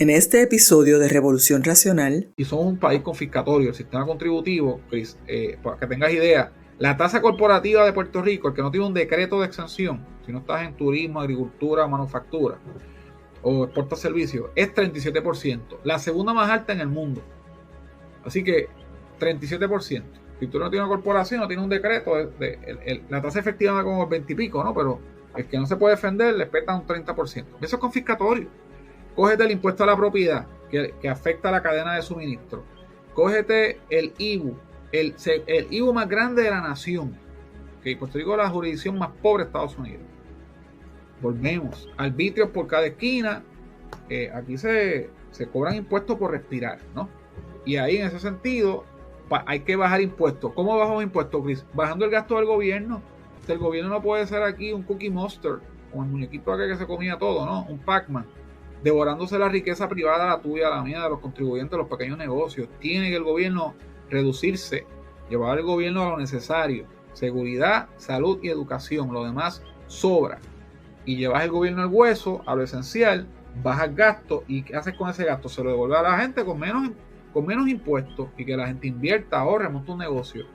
En este episodio de Revolución Racional. Y somos un país confiscatorio, el sistema contributivo, Chris, para que tengas idea, la tasa corporativa de Puerto Rico, el que no tiene un decreto de exención, si no estás en turismo, agricultura, manufactura o exporta servicios, es 37%, la segunda más alta en el mundo. Así que 37%. Si tú no tienes una corporación, no tienes un decreto, la tasa efectiva es como el 20 y pico, ¿no? Pero el que no se puede defender le peta un 30%. Eso es confiscatorio. Cógete el impuesto a la propiedad, que afecta a la cadena de suministro. Cógete el IVU, el IVU más grande de la nación. Que Puerto Rico es la jurisdicción más pobre de Estados Unidos. Volvemos. Arbitrios por cada esquina. Aquí se cobran impuestos por respirar, ¿no? Y ahí, en ese sentido, hay que bajar impuestos. ¿Cómo bajamos impuestos, Chris? Bajando el gasto del gobierno. El gobierno no puede ser aquí un Cookie Monster, como el muñequito aquel que se comía todo, ¿no? Un Pac-Man, devorándose la riqueza privada, la tuya, la mía, de los contribuyentes, de los pequeños negocios. Tiene que el gobierno reducirse, llevar el gobierno a lo necesario: seguridad, salud y educación. Lo demás sobra. Y llevas el gobierno al hueso, a lo esencial, bajas gastos. ¿Y qué haces con ese gasto? Se lo devuelve a la gente con menos impuestos, y que la gente invierta, ahorre, monte un negocio.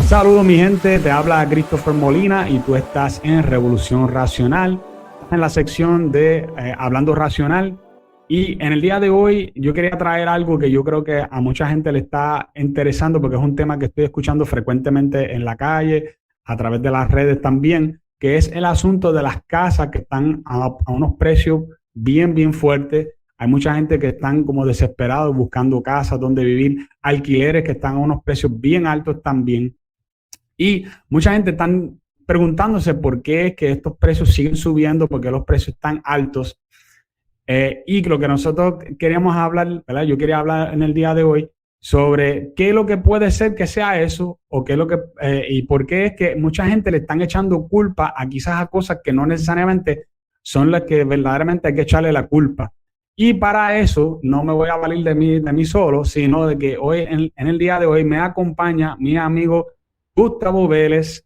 Saludos mi gente, te habla Christopher Molina y tú estás en Revolución Racional, en la sección de Hablando Racional. Y en el día de hoy yo quería traer algo que yo creo que a mucha gente le está interesando, porque es un tema que estoy escuchando frecuentemente en la calle, a través de las redes también, que es el asunto de las casas que están a unos precios bien fuertes. Hay mucha gente que están como desesperados buscando casas donde vivir, alquileres que están a unos precios bien altos también. Y mucha gente está preguntándose por qué es que estos precios siguen subiendo, por qué los precios están altos. Y lo que nosotros queríamos hablar, ¿verdad? Yo quería hablar en el día de hoy sobre qué es lo que puede ser que sea eso, o qué es lo que y por qué es que mucha gente le están echando culpa a quizás a cosas que no necesariamente son las que verdaderamente hay que echarle la culpa. Y para eso no me voy a valer de mí solo, sino de que hoy en el día de hoy me acompaña mi amigo Gustavo Vélez.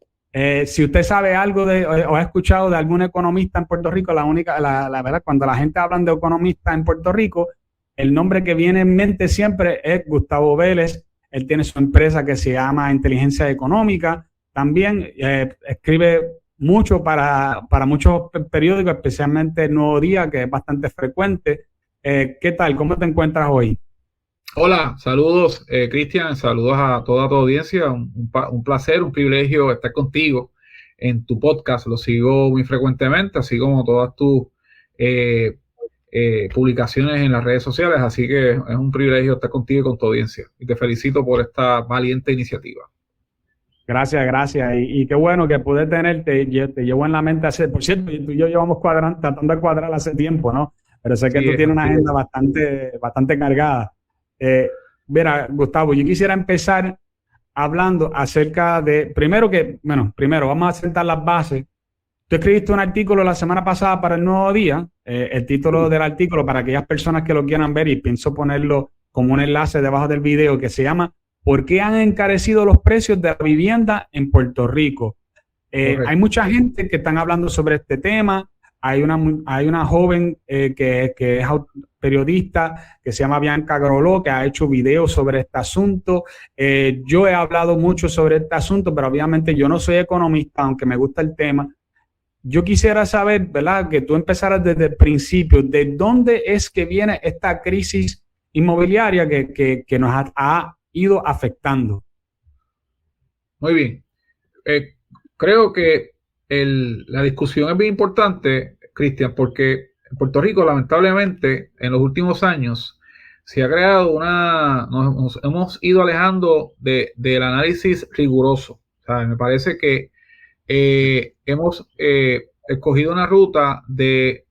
Si usted sabe algo o ha escuchado de algún economista en Puerto Rico, la verdad, cuando la gente habla de economista en Puerto Rico, el nombre que viene en mente siempre es Gustavo Vélez. Él tiene su empresa que se llama Inteligencia Económica. También escribe mucho para muchos periódicos, especialmente El Nuevo Día, que es bastante frecuente. ¿Qué tal? ¿Cómo te encuentras hoy? Hola, saludos Cristian, saludos a toda tu audiencia, un placer, un privilegio estar contigo en tu podcast. Lo sigo muy frecuentemente, así como todas tus publicaciones en las redes sociales, así que es un privilegio estar contigo y con tu audiencia, y te felicito por esta valiente iniciativa. Gracias. Y qué bueno que pude tenerte. Te llevo en la mente por cierto, tú y yo llevamos tratando de cuadrar hace tiempo, ¿no? Pero sé que tú tienes una agenda bastante cargada. Mira, Gustavo, yo quisiera empezar hablando acerca de, primero vamos a sentar las bases. Tú escribiste un artículo la semana pasada para El Nuevo Día. El título del artículo, para aquellas personas que lo quieran ver, y pienso ponerlo como un enlace debajo del video, que se llama ¿Por qué han encarecido los precios de la vivienda en Puerto Rico? Hay mucha gente que están hablando sobre este tema. Hay una joven que es periodista que se llama Bianca Groló, que ha hecho videos sobre este asunto. Yo he hablado mucho sobre este asunto, pero obviamente yo no soy economista, aunque me gusta el tema. Yo quisiera saber, ¿verdad?, que tú empezaras desde el principio, ¿de dónde es que viene esta crisis inmobiliaria que nos ha ido afectando? Muy bien. Creo que la discusión es bien importante, Cristian, porque en Puerto Rico, lamentablemente, en los últimos años se ha creado nos hemos ido alejando del análisis riguroso. O sea, me parece que hemos escogido una ruta de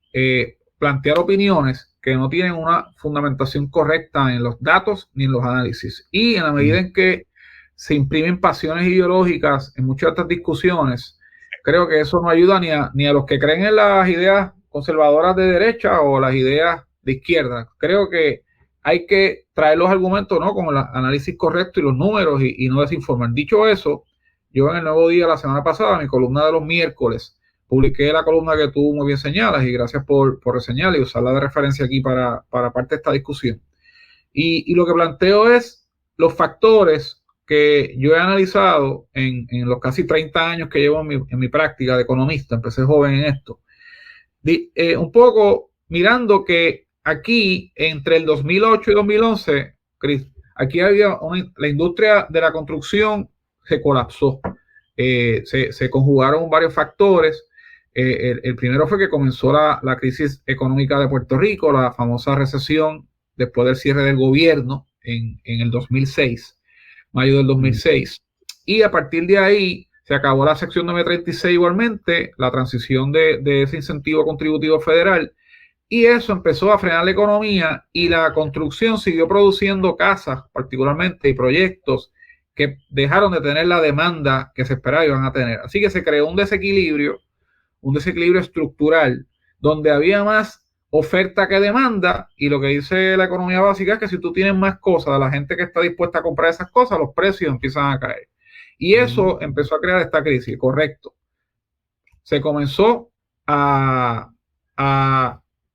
plantear opiniones que no tienen una fundamentación correcta en los datos ni en los análisis. Y en la medida en que se imprimen pasiones ideológicas en muchas de estas discusiones, creo que eso no ayuda ni a los que creen en las ideas conservadoras de derecha o las ideas de izquierda. Creo que hay que traer los argumentos, ¿no?, con el análisis correcto y los números y no desinformar. Dicho eso, yo en el Nuevo Día la semana pasada, mi columna de los miércoles, publiqué la columna que tú muy bien señalas y gracias por reseñarla y usarla de referencia aquí para parte de esta discusión. Y lo que planteo es los factores que yo he analizado en los casi 30 años que llevo en mi práctica de economista. Empecé joven en esto. Un poco mirando que aquí, entre el 2008 y 2011, Chris, aquí había la industria de la construcción se colapsó. Se conjugaron varios factores. El primero fue que comenzó la crisis económica de Puerto Rico, la famosa recesión después del cierre del gobierno en el 2006, mayo del 2006. Y a partir de ahí se acabó la sección 936 igualmente, la transición de ese incentivo contributivo federal, y eso empezó a frenar la economía y la construcción siguió produciendo casas particularmente y proyectos que dejaron de tener la demanda que se esperaba iban a tener. Así que se creó un desequilibrio estructural donde había más oferta que demanda, y lo que dice la economía básica es que si tú tienes más cosas de la gente que está dispuesta a comprar esas cosas, los precios empiezan a caer. Y eso empezó a crear esta crisis, correcto. Se comenzó a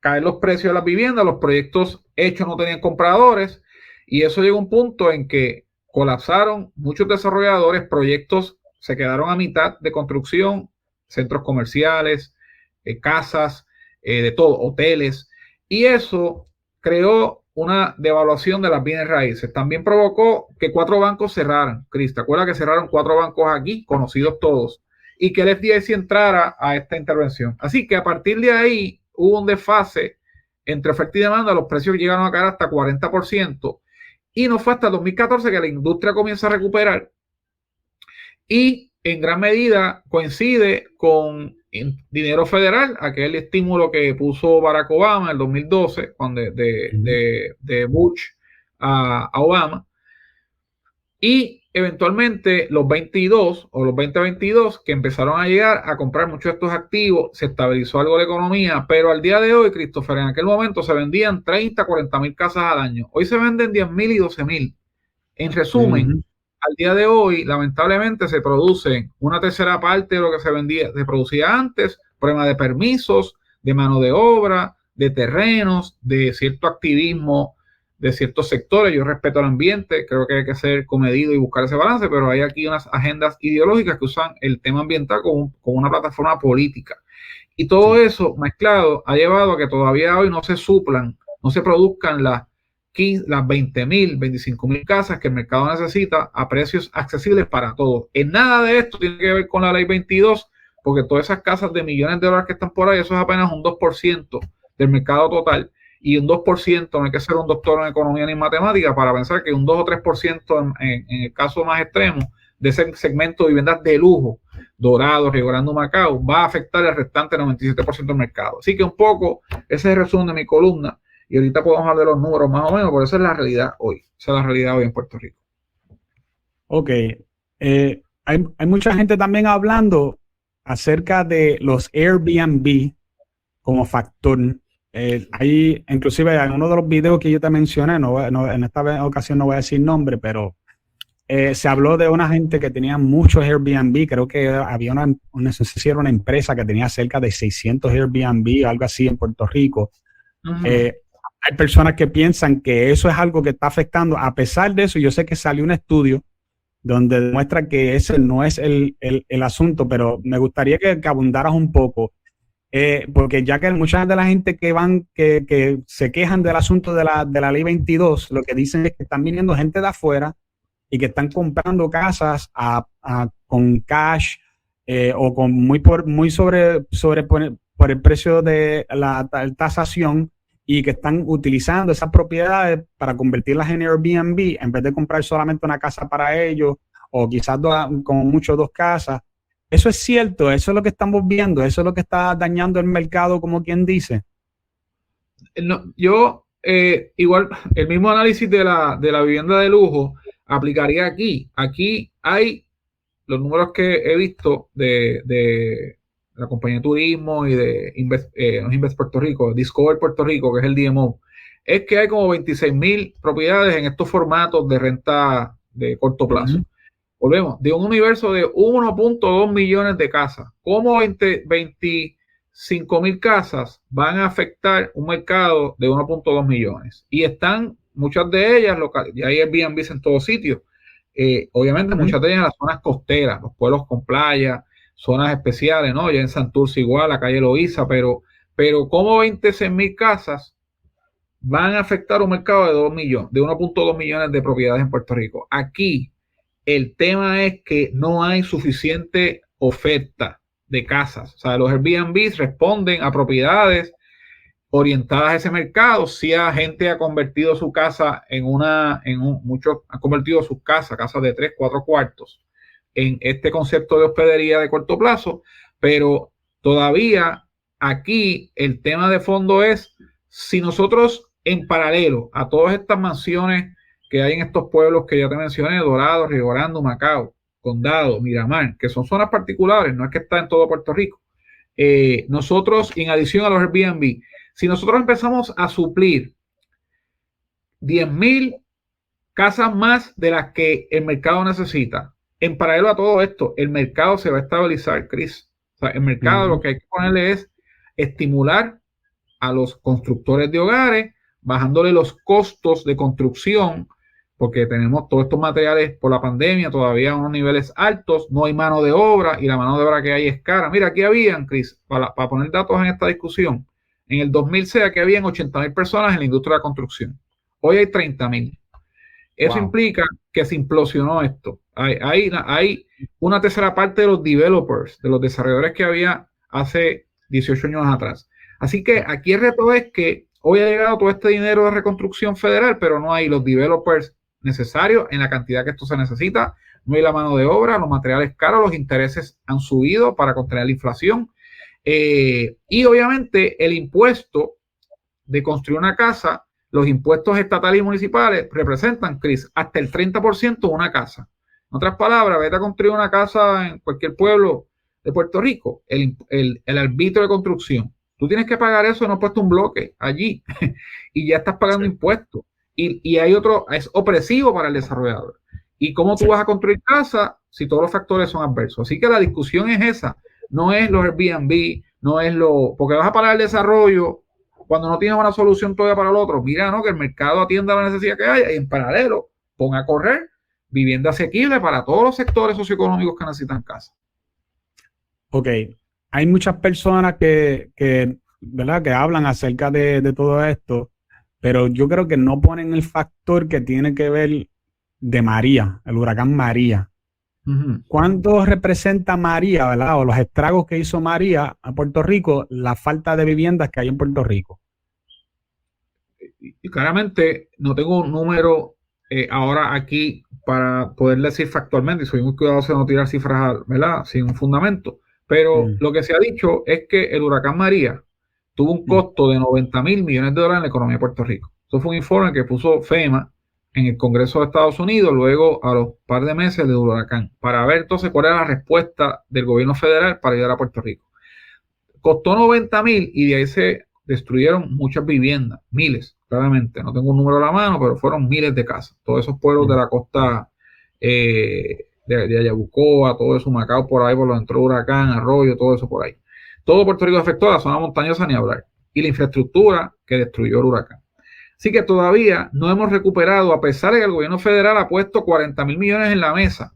caer los precios de las viviendas, los proyectos hechos no tenían compradores, y eso llegó a un punto en que colapsaron muchos desarrolladores, proyectos se quedaron a mitad de construcción, centros comerciales, casas, de todo, hoteles, y eso creó una devaluación de las bienes raíces. También provocó que 4 bancos cerraran. Cris, ¿te acuerdas que cerraron 4 bancos aquí, conocidos todos? Y que el FDIC entrara a esta intervención. Así que a partir de ahí hubo un desfase entre oferta y demanda, los precios llegaron a caer hasta 40%, y no fue hasta el 2014 que la industria comienza a recuperar, y en gran medida coincide con dinero federal, aquel estímulo que puso Barack Obama en el 2012, cuando de Bush a Obama, y eventualmente los 22 o los 2022 que empezaron a llegar a comprar muchos de estos activos, se estabilizó algo la economía, pero al día de hoy, Christopher, en aquel momento se vendían 30, 40 mil casas al año. Hoy se venden 10 mil y 12 mil. En resumen, al día de hoy, lamentablemente, se produce una tercera parte de lo que se producía antes, problemas de permisos, de mano de obra, de terrenos, de cierto activismo de ciertos sectores. Yo respeto al ambiente, creo que hay que ser comedido y buscar ese balance, pero hay aquí unas agendas ideológicas que usan el tema ambiental como una plataforma política. Y todo eso mezclado ha llevado a que todavía hoy no se suplan, no se produzcan las 20,000, 25,000 casas que el mercado necesita a precios accesibles para todos. En nada de esto tiene que ver con la ley 22, porque todas esas casas de millones de dólares que están por ahí, eso es apenas un 2% del mercado total, y un 2%, no hay que ser un doctor en economía ni en matemática para pensar que un 2 o 3% en el caso más extremo de ese segmento de viviendas de lujo, Dorado, Río Grande, Macao, va a afectar el restante 97% del mercado. Así que un poco ese es el resumen de mi columna, y ahorita podemos hablar de los números más o menos, pero esa es la realidad hoy. Esa es la realidad hoy en Puerto Rico. Ok. Hay mucha gente también hablando acerca de los Airbnb como factor. Hay, inclusive en uno de los videos que yo te mencioné, en esta ocasión no voy a decir nombre, pero se habló de una gente que tenía muchos Airbnb. Creo que había una empresa que tenía cerca de 600 Airbnb, algo así en Puerto Rico. Hay personas que piensan que eso es algo que está afectando. A pesar de eso, yo sé que salió un estudio donde demuestra que ese no es el asunto, pero me gustaría que abundaras un poco. Porque ya que mucha de la gente que se quejan del asunto de la ley 22, lo que dicen es que están viniendo gente de afuera y que están comprando casas con cash o con por el precio de la tasación, y que están utilizando esas propiedades para convertirlas en Airbnb en vez de comprar solamente una casa para ellos, o quizás como mucho 2 casas. Eso es cierto, eso es lo que estamos viendo, eso es lo que está dañando el mercado, como quien dice. No, yo, igual, el mismo análisis de la vivienda de lujo, aplicaría aquí. Aquí hay los números que he visto de la compañía de turismo y de Invest Puerto Rico, Discover Puerto Rico, que es el DMO, es que hay como 26,000 propiedades en estos formatos de renta de corto plazo. Volvemos, de un universo de 1.2 millones de casas. ¿Cómo 25,000 casas van a afectar un mercado de 1.2 millones? Y están muchas de ellas locales, y hay Airbnb en todos sitios. Obviamente muchas de ellas en las zonas costeras, los pueblos con playa, zonas especiales, ¿no? Ya en Santurce igual, la calle Loíza, pero ¿cómo 26,000 casas van a afectar un mercado de 2 millones, de 1.2 millones de propiedades en Puerto Rico? Aquí el tema es que no hay suficiente oferta de casas. O sea, los Airbnb responden a propiedades orientadas a ese mercado. Si la gente ha convertido su casa muchos han convertido sus casas de 3, 4 cuartos, en este concepto de hospedería de corto plazo, pero todavía aquí el tema de fondo es si nosotros en paralelo a todas estas mansiones que hay en estos pueblos que ya te mencioné, Dorado, Río Grande, Humacao, Condado, Miramar, que son zonas particulares, no es que está en todo Puerto Rico. Nosotros, en adición a los Airbnb, si nosotros empezamos a suplir 10,000 casas más de las que el mercado necesita, en paralelo a todo esto, el mercado se va a estabilizar, Chris. O sea, el mercado lo que hay que ponerle es estimular a los constructores de hogares, bajándole los costos de construcción, porque tenemos todos estos materiales por la pandemia todavía a unos niveles altos, no hay mano de obra y la mano de obra que hay es cara. Mira, aquí habían, Chris, para poner datos en esta discusión, en el 2006 aquí habían 80,000 personas en la industria de la construcción. Hoy hay 30,000. Eso implica que se implosionó esto. Hay una tercera parte de los developers, de los desarrolladores que había hace 18 años atrás. Así que aquí el reto es que hoy ha llegado todo este dinero de reconstrucción federal, pero no hay los developers necesarios en la cantidad que esto se necesita, no hay la mano de obra, los materiales caros, los intereses han subido para contener la inflación, y obviamente el impuesto de construir una casa, los impuestos estatales y municipales representan, Chris, hasta el 30% de una casa. En otras palabras, vete a construir una casa en cualquier pueblo de Puerto Rico, el arbitrio de construcción, tú tienes que pagar eso, no has puesto un bloque allí y ya estás pagando impuestos. Y hay otro, es opresivo para el desarrollador. ¿Y cómo tú vas a construir casa si todos los factores son adversos? Así que la discusión es esa, no es los Airbnb, no es porque vas a parar el desarrollo cuando no tienes una solución todavía para el otro. Mira, ¿no? Que el mercado atienda la necesidad que haya y en paralelo ponga a correr vivienda asequible para todos los sectores socioeconómicos que necesitan casa. Ok, hay muchas personas ¿verdad? Que hablan acerca de todo esto, pero yo creo que no ponen el factor que tiene que ver de María, el huracán María. ¿Cuánto representa María, ¿verdad? O los estragos que hizo María a Puerto Rico, la falta de viviendas que hay en Puerto Rico? Y claramente no tengo un número ahora aquí para poder decir factualmente, y soy muy cuidadoso de no tirar cifras, ¿verdad? Sin un fundamento. Pero lo que se ha dicho es que el huracán María tuvo un costo de 90,000 millones de dólares en la economía de Puerto Rico. Eso fue un informe que puso FEMA en el Congreso de Estados Unidos luego a los par de meses del huracán, para ver entonces cuál era la respuesta del gobierno federal para ayudar a Puerto Rico. Costó 90,000 y de ahí se destruyeron muchas viviendas, miles, claramente. No tengo un número a la mano, pero fueron miles de casas. Todos esos pueblos de la costa de Ayabucoa, todo eso, Macao por ahí, por lo entró huracán, Arroyo, todo eso por ahí. Todo Puerto Rico afectó a la zona montañosa ni hablar. Y la infraestructura que destruyó el huracán. Así que todavía no hemos recuperado, a pesar de que el gobierno federal ha puesto 40,000 millones en la mesa.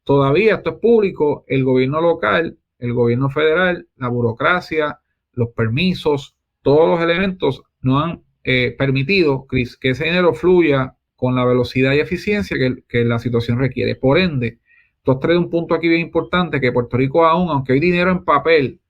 Todavía esto es público, el gobierno local, el gobierno federal, la burocracia, los permisos, todos los elementos no han permitido, Chris, que ese dinero fluya con la velocidad y eficiencia que la situación requiere. Por ende, tú has traído un punto aquí bien importante, que Puerto Rico aún, aunque hay dinero en papel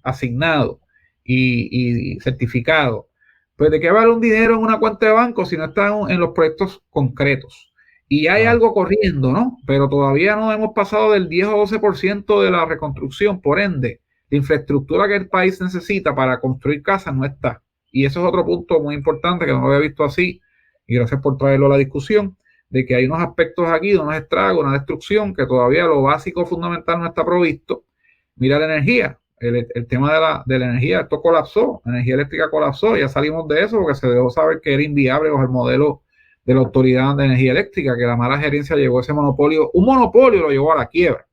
asignado y certificado, pues de qué vale un dinero en una cuenta de banco si no está en los proyectos concretos. Y hay algo corriendo, ¿no? Pero todavía no hemos pasado del 10 o 12% de la reconstrucción. Por ende, la infraestructura que el país necesita para construir casas no está. Y eso es otro punto muy importante que no lo había visto así. Y gracias por traerlo a la discusión. de que hay unos aspectos aquí, de unos estragos, una destrucción, que todavía lo básico fundamental no está provisto. Mira la energía, el tema de la energía, esto colapsó, la energía eléctrica colapsó, ya salimos de eso porque se dejó saber que era inviable bajo el modelo de la Autoridad de Energía Eléctrica, que la mala gerencia llevó ese monopolio, un monopolio lo llevó a la quiebra.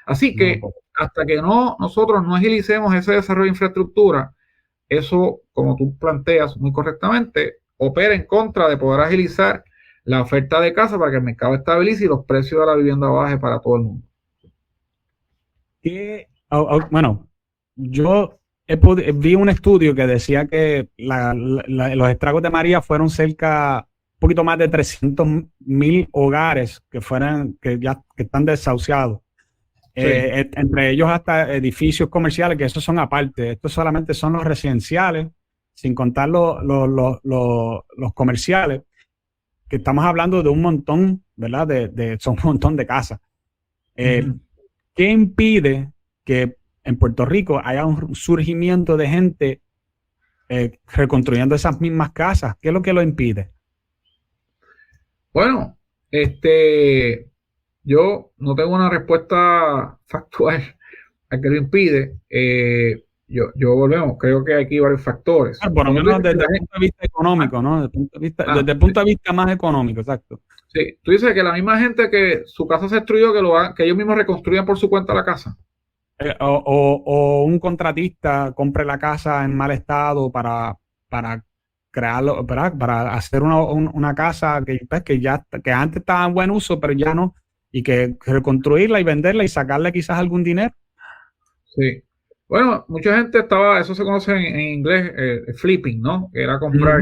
Así que hasta que nosotros no agilicemos ese desarrollo de infraestructura, eso, como tú planteas muy correctamente, opera en contra de poder agilizar la oferta de casa para que el mercado estabilice y los precios de la vivienda bajen para todo el mundo. Bueno, yo vi un estudio que decía que los estragos de María fueron cerca, un poquito más de 300,000 hogares que están desahuciados. Sí. Entre ellos hasta edificios comerciales, que esos son aparte. Estos solamente son los residenciales, sin contar los comerciales, que estamos hablando de un montón, ¿verdad? Son un montón de casas. ¿Qué impide que en Puerto Rico haya un surgimiento de gente reconstruyendo esas mismas casas? ¿Qué es lo que lo impide? Bueno, yo no tengo una respuesta factual a qué lo impide. Yo volvemos, creo que hay aquí varios factores. Por lo menos desde el punto de vista económico, ¿no? Desde el punto de vista más económico, exacto. Sí, tú dices que la misma gente que su casa se destruyó, que ellos mismos reconstruyan por su cuenta la casa. O un contratista compre la casa en mal estado para crearlo, para hacer una casa que antes estaba en buen uso, pero ya no, y que reconstruirla y venderla y sacarle quizás algún dinero. Sí. Bueno, mucha gente eso se conoce en inglés, flipping, ¿no? Que era comprar.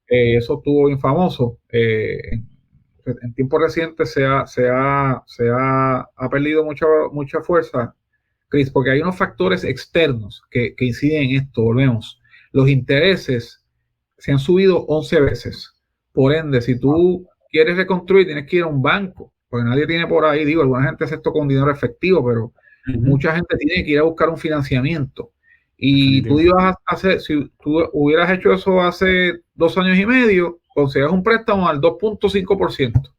Eso estuvo bien famoso. En tiempos recientes se ha perdido mucha fuerza, Chris, porque hay unos factores externos que inciden en esto. Volvemos. Los intereses se han subido 11 veces. Por ende, si tú quieres reconstruir, tienes que ir a un banco, porque nadie tiene por ahí, alguna gente hace esto con dinero efectivo, pero mucha gente tiene que ir a buscar un financiamiento. Y tú ibas a hacer, si tú hubieras hecho eso hace 2 años y medio, conseguías un préstamo al 2.5%.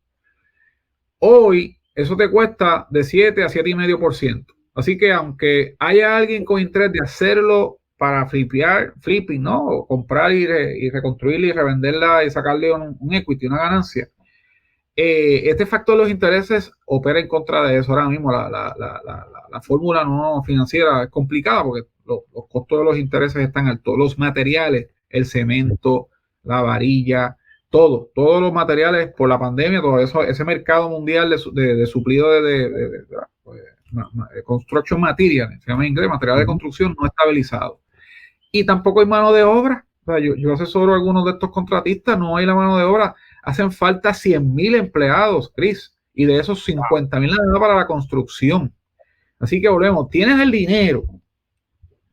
Hoy, eso te cuesta de 7 a 7,5%. Así que aunque haya alguien con interés de hacerlo para flipping, ¿no? O comprar y reconstruirla y revenderla y sacarle un equity, una ganancia. Este factor de los intereses opera en contra de eso. Ahora mismo la fórmula no financiera es complicada porque los costos de los intereses están altos. Los materiales, el cemento, la varilla, todos los materiales por la pandemia, todo eso, ese mercado mundial de suplido de construction material, se llama en inglés, material de construcción no estabilizado. Y tampoco hay mano de obra. O sea, yo asesoro a algunos de estos contratistas, no hay la mano de obra. Hacen falta 100,000 empleados, Chris, y de esos 50,000 nada más para la construcción. Así que volvemos, tienes el dinero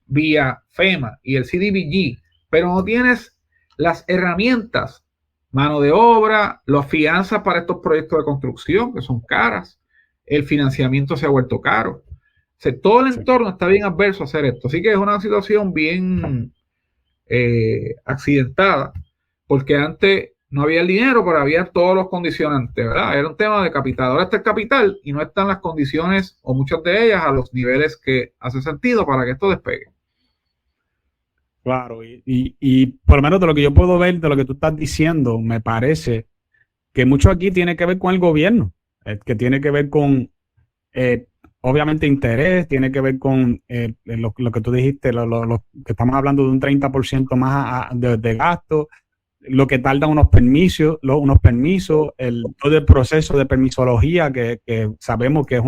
vía FEMA y el CDBG, pero no tienes las herramientas, mano de obra, las fianzas para estos proyectos de construcción, que son caras, el financiamiento se ha vuelto caro. O sea, todo el entorno está bien adverso a hacer esto. Así que es una situación bien accidentada, porque antes no había el dinero, pero había todos los condicionantes, ¿verdad? Era un tema de capital. Ahora está el capital y no están las condiciones, o muchas de ellas, a los niveles que hace sentido para que esto despegue. Claro, y por lo menos de lo que yo puedo ver, de lo que tú estás diciendo, me parece que mucho aquí tiene que ver con el gobierno, que tiene que ver con, obviamente, interés, tiene que ver con lo que tú dijiste, que estamos hablando de un 30% más de gasto, lo que tardan unos permisos, todo el proceso de permisología que sabemos que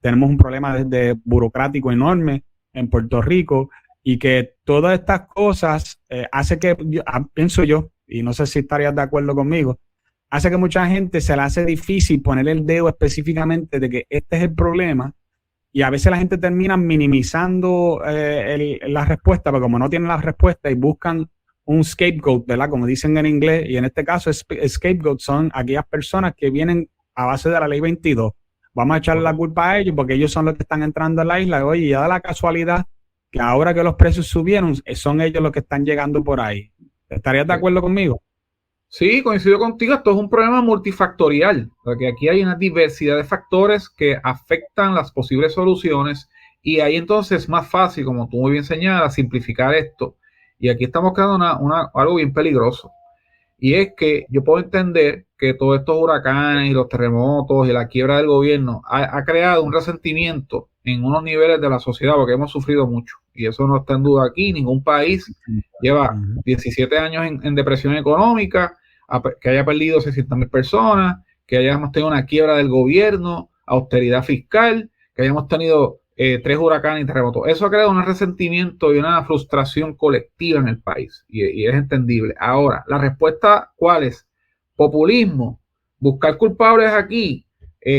tenemos un problema de burocrático enorme en Puerto Rico, y que todas estas cosas hace que, pienso yo, y no sé si estarías de acuerdo conmigo, hace que mucha gente se le hace difícil poner el dedo específicamente de que este es el problema, y a veces la gente termina minimizando la respuesta, porque como no tienen la respuesta y buscan un scapegoat, ¿verdad? Como dicen en inglés, y en este caso scapegoat son aquellas personas que vienen a base de la ley 22. Vamos a echarle la culpa a ellos porque ellos son los que están entrando a la isla. Oye, ya da la casualidad que ahora que los precios subieron, son ellos los que están llegando por ahí. ¿Estarías de acuerdo conmigo? Sí, coincido contigo, esto es un problema multifactorial, porque aquí hay una diversidad de factores que afectan las posibles soluciones y ahí entonces es más fácil, como tú muy bien señalas, simplificar esto. Y aquí estamos creando algo bien peligroso. Y es que yo puedo entender que todos estos huracanes y los terremotos y la quiebra del gobierno ha creado un resentimiento en unos niveles de la sociedad porque hemos sufrido mucho. Y eso no está en duda aquí. Ningún país lleva 17 años en depresión económica, que haya perdido 600.000 personas, que hayamos tenido una quiebra del gobierno, austeridad fiscal, que hayamos tenido 3 huracanes y terremotos. Eso ha creado un resentimiento y una frustración colectiva en el país y es entendible. Ahora, la respuesta, ¿cuál es? Populismo, buscar culpables aquí,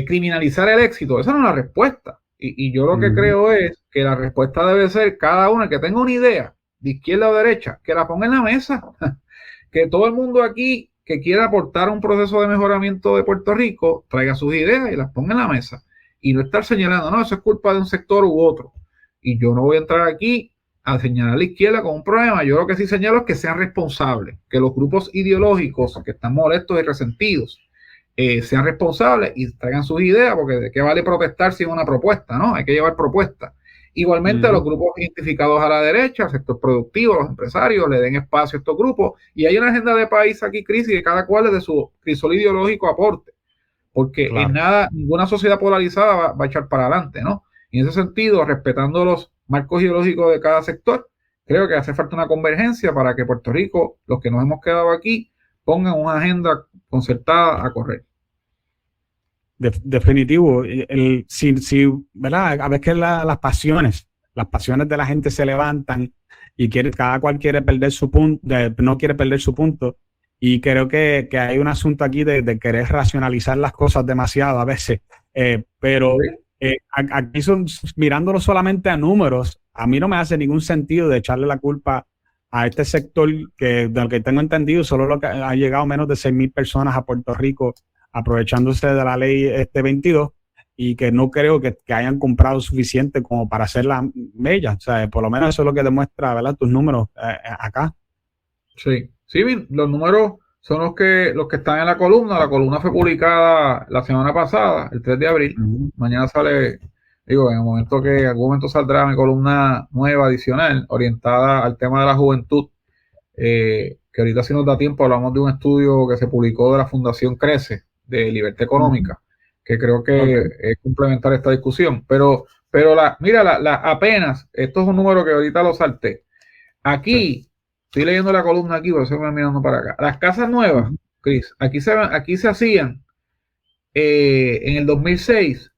criminalizar el éxito. Esa no es la respuesta. Y yo lo que creo es que la respuesta debe ser cada uno que tenga una idea, de izquierda o derecha, que la ponga en la mesa. Que todo el mundo aquí que quiera aportar un proceso de mejoramiento de Puerto Rico traiga sus ideas y las ponga en la mesa. Y no estar señalando, no, eso es culpa de un sector u otro. Y yo no voy a entrar aquí a señalar a la izquierda con un problema. Yo lo que sí señalo es que sean responsables, que los grupos ideológicos que están molestos y resentidos sean responsables y traigan sus ideas, porque de qué vale protestar sin una propuesta, ¿no? Hay que llevar propuestas. Igualmente, los grupos identificados a la derecha, el sector productivo, los empresarios, le den espacio a estos grupos. Y hay una agenda de país aquí, crisis, que cada cual desde su crisol ideológico aporte. Porque en nada, ninguna sociedad polarizada va a echar para adelante, ¿no? Y en ese sentido, respetando los marcos ideológicos de cada sector, creo que hace falta una convergencia para que Puerto Rico, los que nos hemos quedado aquí, pongan una agenda concertada a correr. Definitivo. ¿Verdad? A veces las pasiones de la gente se levantan y cada cual quiere perder su punto, no quiere perder su punto. Y creo que hay un asunto aquí de querer racionalizar las cosas demasiado a veces. Pero aquí mirándolo solamente a números, a mí no me hace ningún sentido de echarle la culpa a este sector que, de lo que tengo entendido, solo lo que ha llegado menos de 6.000 personas a Puerto Rico aprovechándose de la ley 22 y que no creo que hayan comprado suficiente como para hacer la mella. O sea, por lo menos eso es lo que demuestra, ¿verdad?, tus números acá. Sí, los números son los que están en la columna. La columna fue publicada la semana pasada, el 3 de abril. Mañana sale, digo, en algún momento saldrá mi columna nueva, adicional, orientada al tema de la juventud, que ahorita si nos da tiempo hablamos de un estudio que se publicó de la Fundación Crece, de Libertad Económica, que creo que es complementar esta discusión. Pero apenas, esto es un número que ahorita lo salté. Aquí, estoy leyendo la columna aquí, por eso me voy mirando para acá. Las casas nuevas, Chris, aquí se hacían en el 2006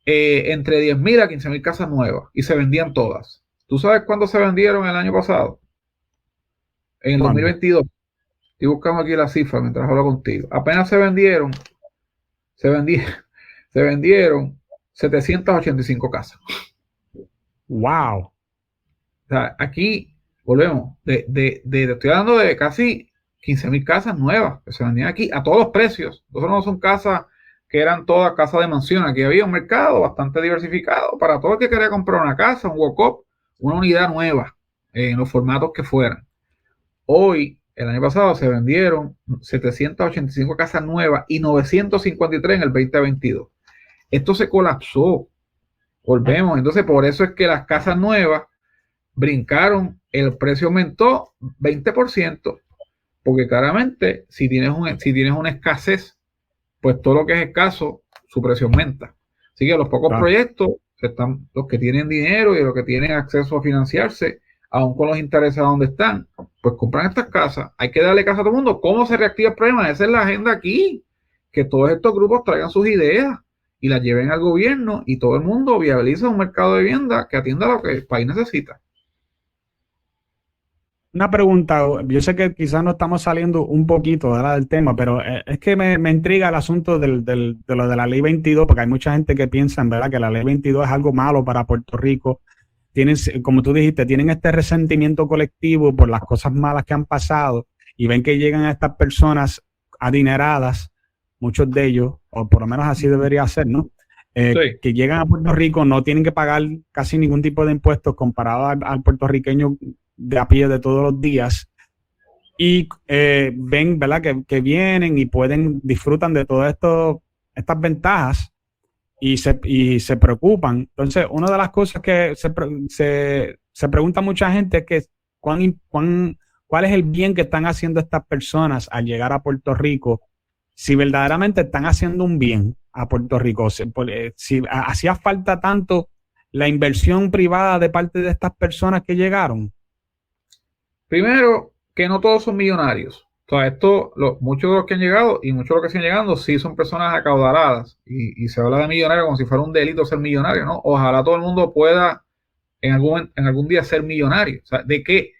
entre 10.000 a 15.000 casas nuevas y se vendían todas. ¿Tú sabes cuándo se vendieron el año pasado? En el 2022. Estoy buscando aquí la cifra mientras hablo contigo. Apenas se vendieron 785 casas. ¡Wow! O sea, aquí volvemos. Estoy hablando de casi 15.000 casas nuevas que se vendían aquí a todos los precios. Entonces no son casas que eran todas casas de mansión. Aquí había un mercado bastante diversificado para todo el que quería comprar una casa, un walk-up, una unidad nueva, en los formatos que fueran. Hoy, el año pasado, se vendieron 785 casas nuevas y 953 en el 2022. Esto se colapsó. Volvemos. Entonces, por eso es que las casas nuevas brincaron, el precio aumentó 20%. Porque claramente, si tienes una escasez, pues todo lo que es escaso, su precio aumenta. Así que los pocos proyectos, los que tienen dinero y los que tienen acceso a financiarse, aún con los intereses a donde están, pues compran estas casas. Hay que darle casa a todo el mundo. ¿Cómo se reactiva el problema? Esa es la agenda aquí. Que todos estos grupos traigan sus ideas y las lleven al gobierno y todo el mundo viabiliza un mercado de vivienda que atienda a lo que el país necesita. Una pregunta, yo sé que quizás no estamos saliendo un poquito, ¿verdad?, del tema, pero es que me intriga el asunto de lo de la ley 22, porque hay mucha gente que piensa, ¿verdad?, que la ley 22 es algo malo para Puerto Rico. Como tú dijiste, tienen este resentimiento colectivo por las cosas malas que han pasado y ven que llegan a estas personas adineradas, muchos de ellos, o por lo menos así debería ser, ¿no? Que llegan a Puerto Rico, no tienen que pagar casi ningún tipo de impuestos comparado al puertorriqueño de a pie de todos los días. y ven, ¿verdad? Que vienen y disfrutan de todas estas ventajas y se preocupan. Entonces, una de las cosas que se pregunta mucha gente es que ¿cuál es el bien que están haciendo estas personas al llegar a Puerto Rico? Si verdaderamente están haciendo un bien a Puerto Rico, si hacía falta tanto la inversión privada de parte de estas personas que llegaron. Primero, que no todos son millonarios. O sea, muchos de los que han llegado y muchos de los que siguen llegando sí son personas acaudaladas y se habla de millonarios como si fuera un delito ser millonario, ¿no? Ojalá todo el mundo pueda en algún día ser millonario. O sea, ¿de qué?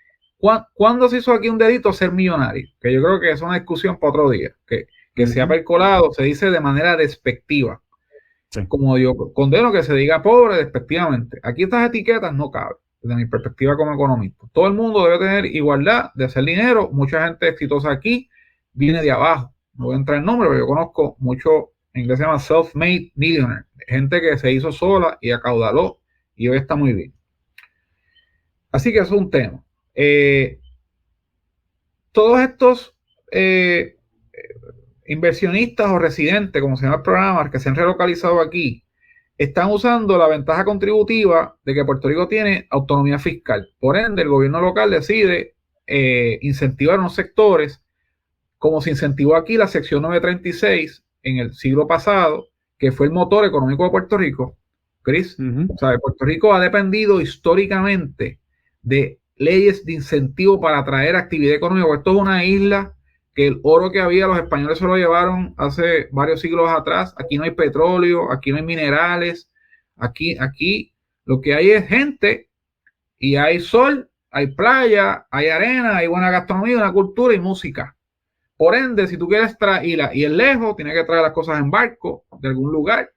¿Cuándo se hizo aquí un delito ser millonario? Que yo creo que es una discusión para otro día, que se ha percolado, se dice de manera despectiva. Sí. Como yo condeno que se diga pobre despectivamente. Aquí estas etiquetas no caben, desde mi perspectiva como economista. Todo el mundo debe tener igualdad de hacer dinero. Mucha gente exitosa aquí viene de abajo. No voy a entrar en nombre, pero yo conozco mucho, en inglés se llama self-made millionaire, gente que se hizo sola y acaudaló y hoy está muy bien. Así que eso es un tema. Todos estos inversionistas o residentes, como se llama el programa, que se han relocalizado aquí, están usando la ventaja contributiva de que Puerto Rico tiene autonomía fiscal. Por ende, el gobierno local decide incentivar unos sectores, como se incentivó aquí la sección 936 en el siglo pasado, que fue el motor económico de Puerto Rico. Chris, o sea, Puerto Rico ha dependido históricamente de leyes de incentivo para atraer actividad económica. Esto es una isla que el oro que había los españoles se lo llevaron hace varios siglos atrás. Aquí no hay petróleo, aquí no hay minerales, aquí lo que hay es gente y hay sol, hay playa, hay arena, hay buena gastronomía, una cultura y música. Por ende, si tú quieres traerla y es lejos, tienes que traer las cosas en barco de algún lugar.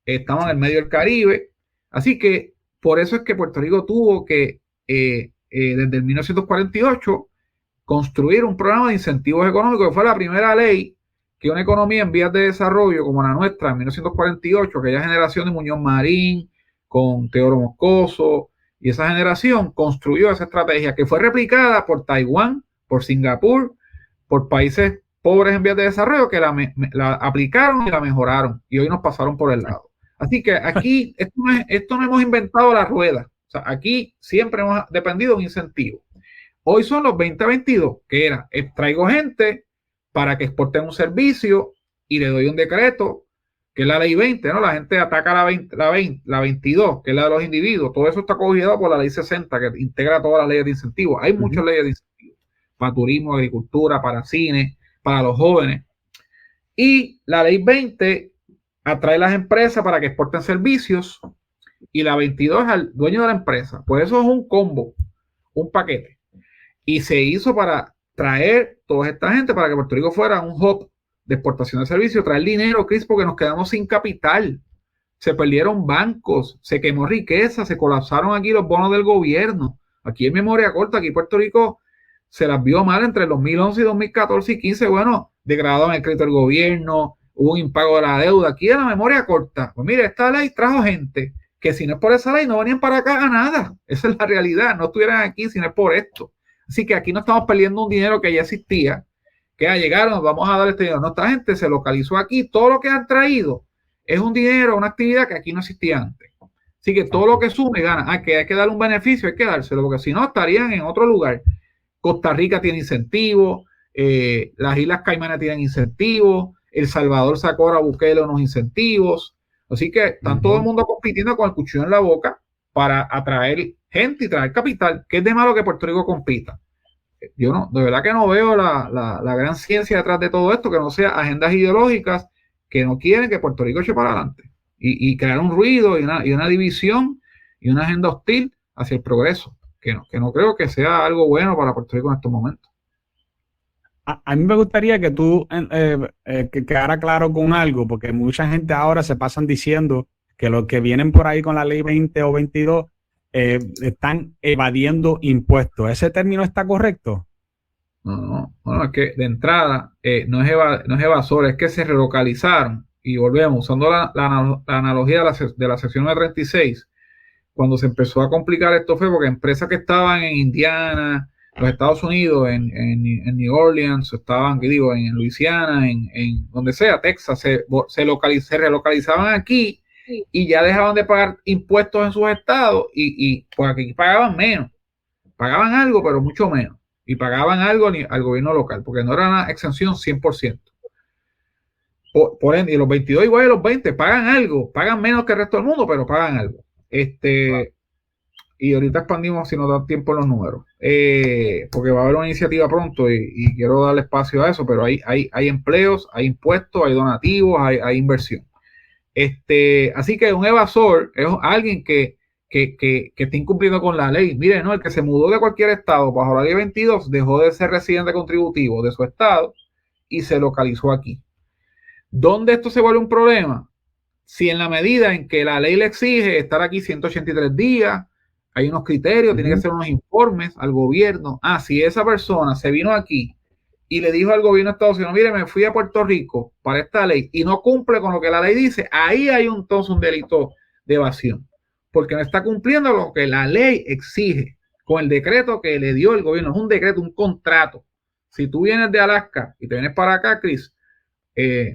Estamos en el medio del Caribe. Así que por eso es que Puerto Rico tuvo que, desde el 1948, construir un programa de incentivos económicos, que fue la primera ley que una economía en vías de desarrollo como la nuestra en 1948, aquella generación de Muñoz Marín, con Teodoro Moscoso, y esa generación construyó esa estrategia que fue replicada por Taiwán, por Singapur, por países pobres en vías de desarrollo que la aplicaron y la mejoraron, y hoy nos pasaron por el lado. Así que aquí, esto no hemos inventado la rueda. O sea, aquí siempre hemos dependido de un incentivo. Hoy son los 2022, que era, traigo gente para que exporten un servicio y le doy un decreto, que es la ley 20, ¿no? La gente ataca la 22, que es la de los individuos. Todo eso está cogido por la ley 60, que integra todas las leyes de incentivos. Hay muchas leyes de incentivos, para turismo, agricultura, para cine, para los jóvenes. Y la ley 20 atrae a las empresas para que exporten servicios y la 22 es al dueño de la empresa. Pues eso es un combo, un paquete. Y se hizo para traer toda esta gente para que Puerto Rico fuera un hub de exportación de servicios, traer dinero, Chris, porque nos quedamos sin capital. Se perdieron bancos, se quemó riqueza, se colapsaron aquí los bonos del gobierno. Aquí en memoria corta, aquí Puerto Rico se las vio mal entre el 2011 y 2014 y 2015. Bueno, degradaron el crédito del gobierno, hubo un impago de la deuda. Aquí en la memoria corta. Pues mire, esta ley trajo gente que si no es por esa ley no venían para acá a nada. Esa es la realidad. No estuvieran aquí si no es por esto. Así que aquí no estamos perdiendo un dinero que ya existía, que llegaron, vamos a dar este dinero. No, esta gente se localizó aquí. Todo lo que han traído es un dinero, una actividad que aquí no existía antes. Así que todo lo que sume gana. Que hay que darle un beneficio, hay que dárselo, porque si no estarían en otro lugar. Costa Rica tiene incentivos, las Islas Caimanes tienen incentivos, El Salvador sacó ahora a Bukele unos incentivos. Así que están todo el mundo compitiendo con el cuchillo en la boca para atraer gente y traer capital. ¿Qué es de malo que Puerto Rico compita? Yo no, de verdad que no veo la gran ciencia detrás de todo esto, que no sea agendas ideológicas que no quieren que Puerto Rico eche para adelante y crear un ruido y una división y una agenda hostil hacia el progreso, que no creo que sea algo bueno para Puerto Rico en estos momentos. A mí me gustaría que tú que quedara claro con algo, porque mucha gente ahora se pasan diciendo que los que vienen por ahí con la ley 20 o 22 están evadiendo impuestos. ¿Ese término está correcto? No, es que de entrada no es evasor, es que se relocalizaron y volvemos, usando la analogía de la sección 936, cuando se empezó a complicar esto fue porque empresas que estaban en Indiana, los Estados Unidos, en New Orleans, estaban, que digo, en Luisiana, en donde sea, Texas, se relocalizaban aquí y ya dejaban de pagar impuestos en sus estados y pues aquí pagaban menos. Pagaban algo, pero mucho menos. Y pagaban algo al gobierno local, porque no era una exención 100%. Por ende, y los 22 igual de los 20 pagan algo, pagan menos que el resto del mundo, pero pagan algo. Y ahorita expandimos si nos da tiempo en los números, porque va a haber una iniciativa pronto y quiero darle espacio a eso, pero hay empleos, hay impuestos, hay donativos, hay inversión. Así que un evasor es alguien que está incumpliendo con la ley. Miren, ¿no? El que se mudó de cualquier estado bajo la ley 22 dejó de ser residente contributivo de su estado y se localizó aquí. ¿Dónde esto se vuelve un problema? Si en la medida en que la ley le exige estar aquí 183 días, hay unos criterios, tiene que hacer unos informes al gobierno. Si esa persona se vino aquí y le dijo al gobierno de Estados Unidos, mire, me fui a Puerto Rico para esta ley y no cumple con lo que la ley dice, ahí hay entonces un delito de evasión, porque no está cumpliendo lo que la ley exige con el decreto que le dio el gobierno. Es un decreto, un contrato. Si tú vienes de Alaska y te vienes para acá, Chris